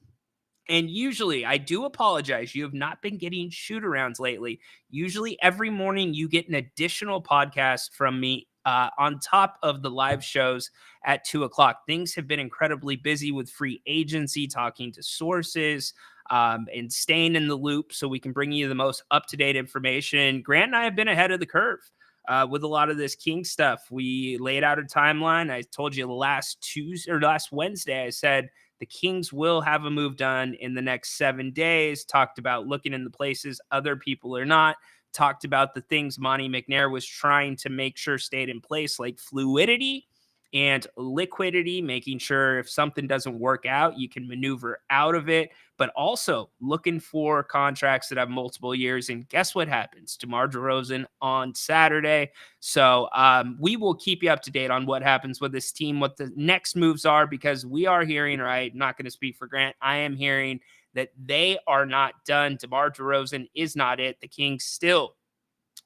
And usually, I do apologize, you have not been getting shoot-arounds lately. Usually every morning you get an additional podcast from me on top of the live shows at 2 o'clock. Things have been incredibly busy with free agency, talking to sources, and staying in the loop so we can bring you the most up-to-date information. Grant and I have been ahead of the curve with a lot of this King stuff. We laid out a timeline. I told you last Wednesday, I said the Kings will have a move done in the next 7 days. Talked about looking in the places other people are not. Talked about the things Monty McNair was trying to make sure stayed in place, like fluidity and liquidity, making sure if something doesn't work out, you can maneuver out of it, but also looking for contracts that have multiple years. And guess what happens? DeMar DeRozan on Saturday. So we will keep you up to date on what happens with this team, what the next moves are, because we are hearing, right, not going to speak for Grant, I am hearing that they are not done. DeMar DeRozan is not it. The Kings still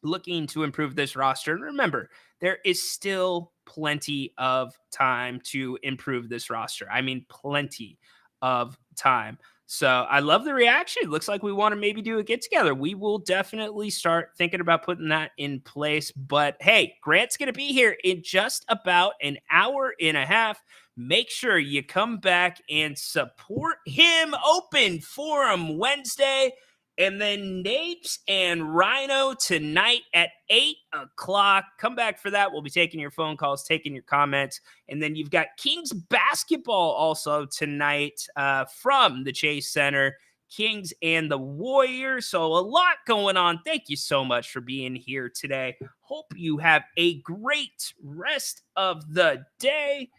looking to improve this roster. And remember, there is still plenty of time to improve this roster. I mean, plenty of time. So I love the reaction. It looks like we want to maybe do a get together. We will definitely start thinking about putting that in place. But hey, Grant's going to be here in just about an hour and a half. Make sure you come back and support him. Open Forum Wednesday. And then Napes and Rhino tonight at 8 o'clock. Come back for that. We'll be taking your phone calls, taking your comments. And then you've got Kings basketball also tonight from the Chase Center. Kings and the Warriors. So a lot going on. Thank you so much for being here today. Hope you have a great rest of the day.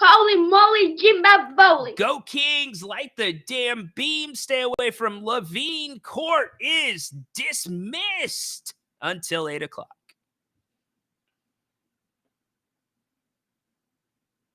Holy moly, Jimbaboli. Go Kings, light the damn beam. Stay away from Levine. Court is dismissed until 8 o'clock.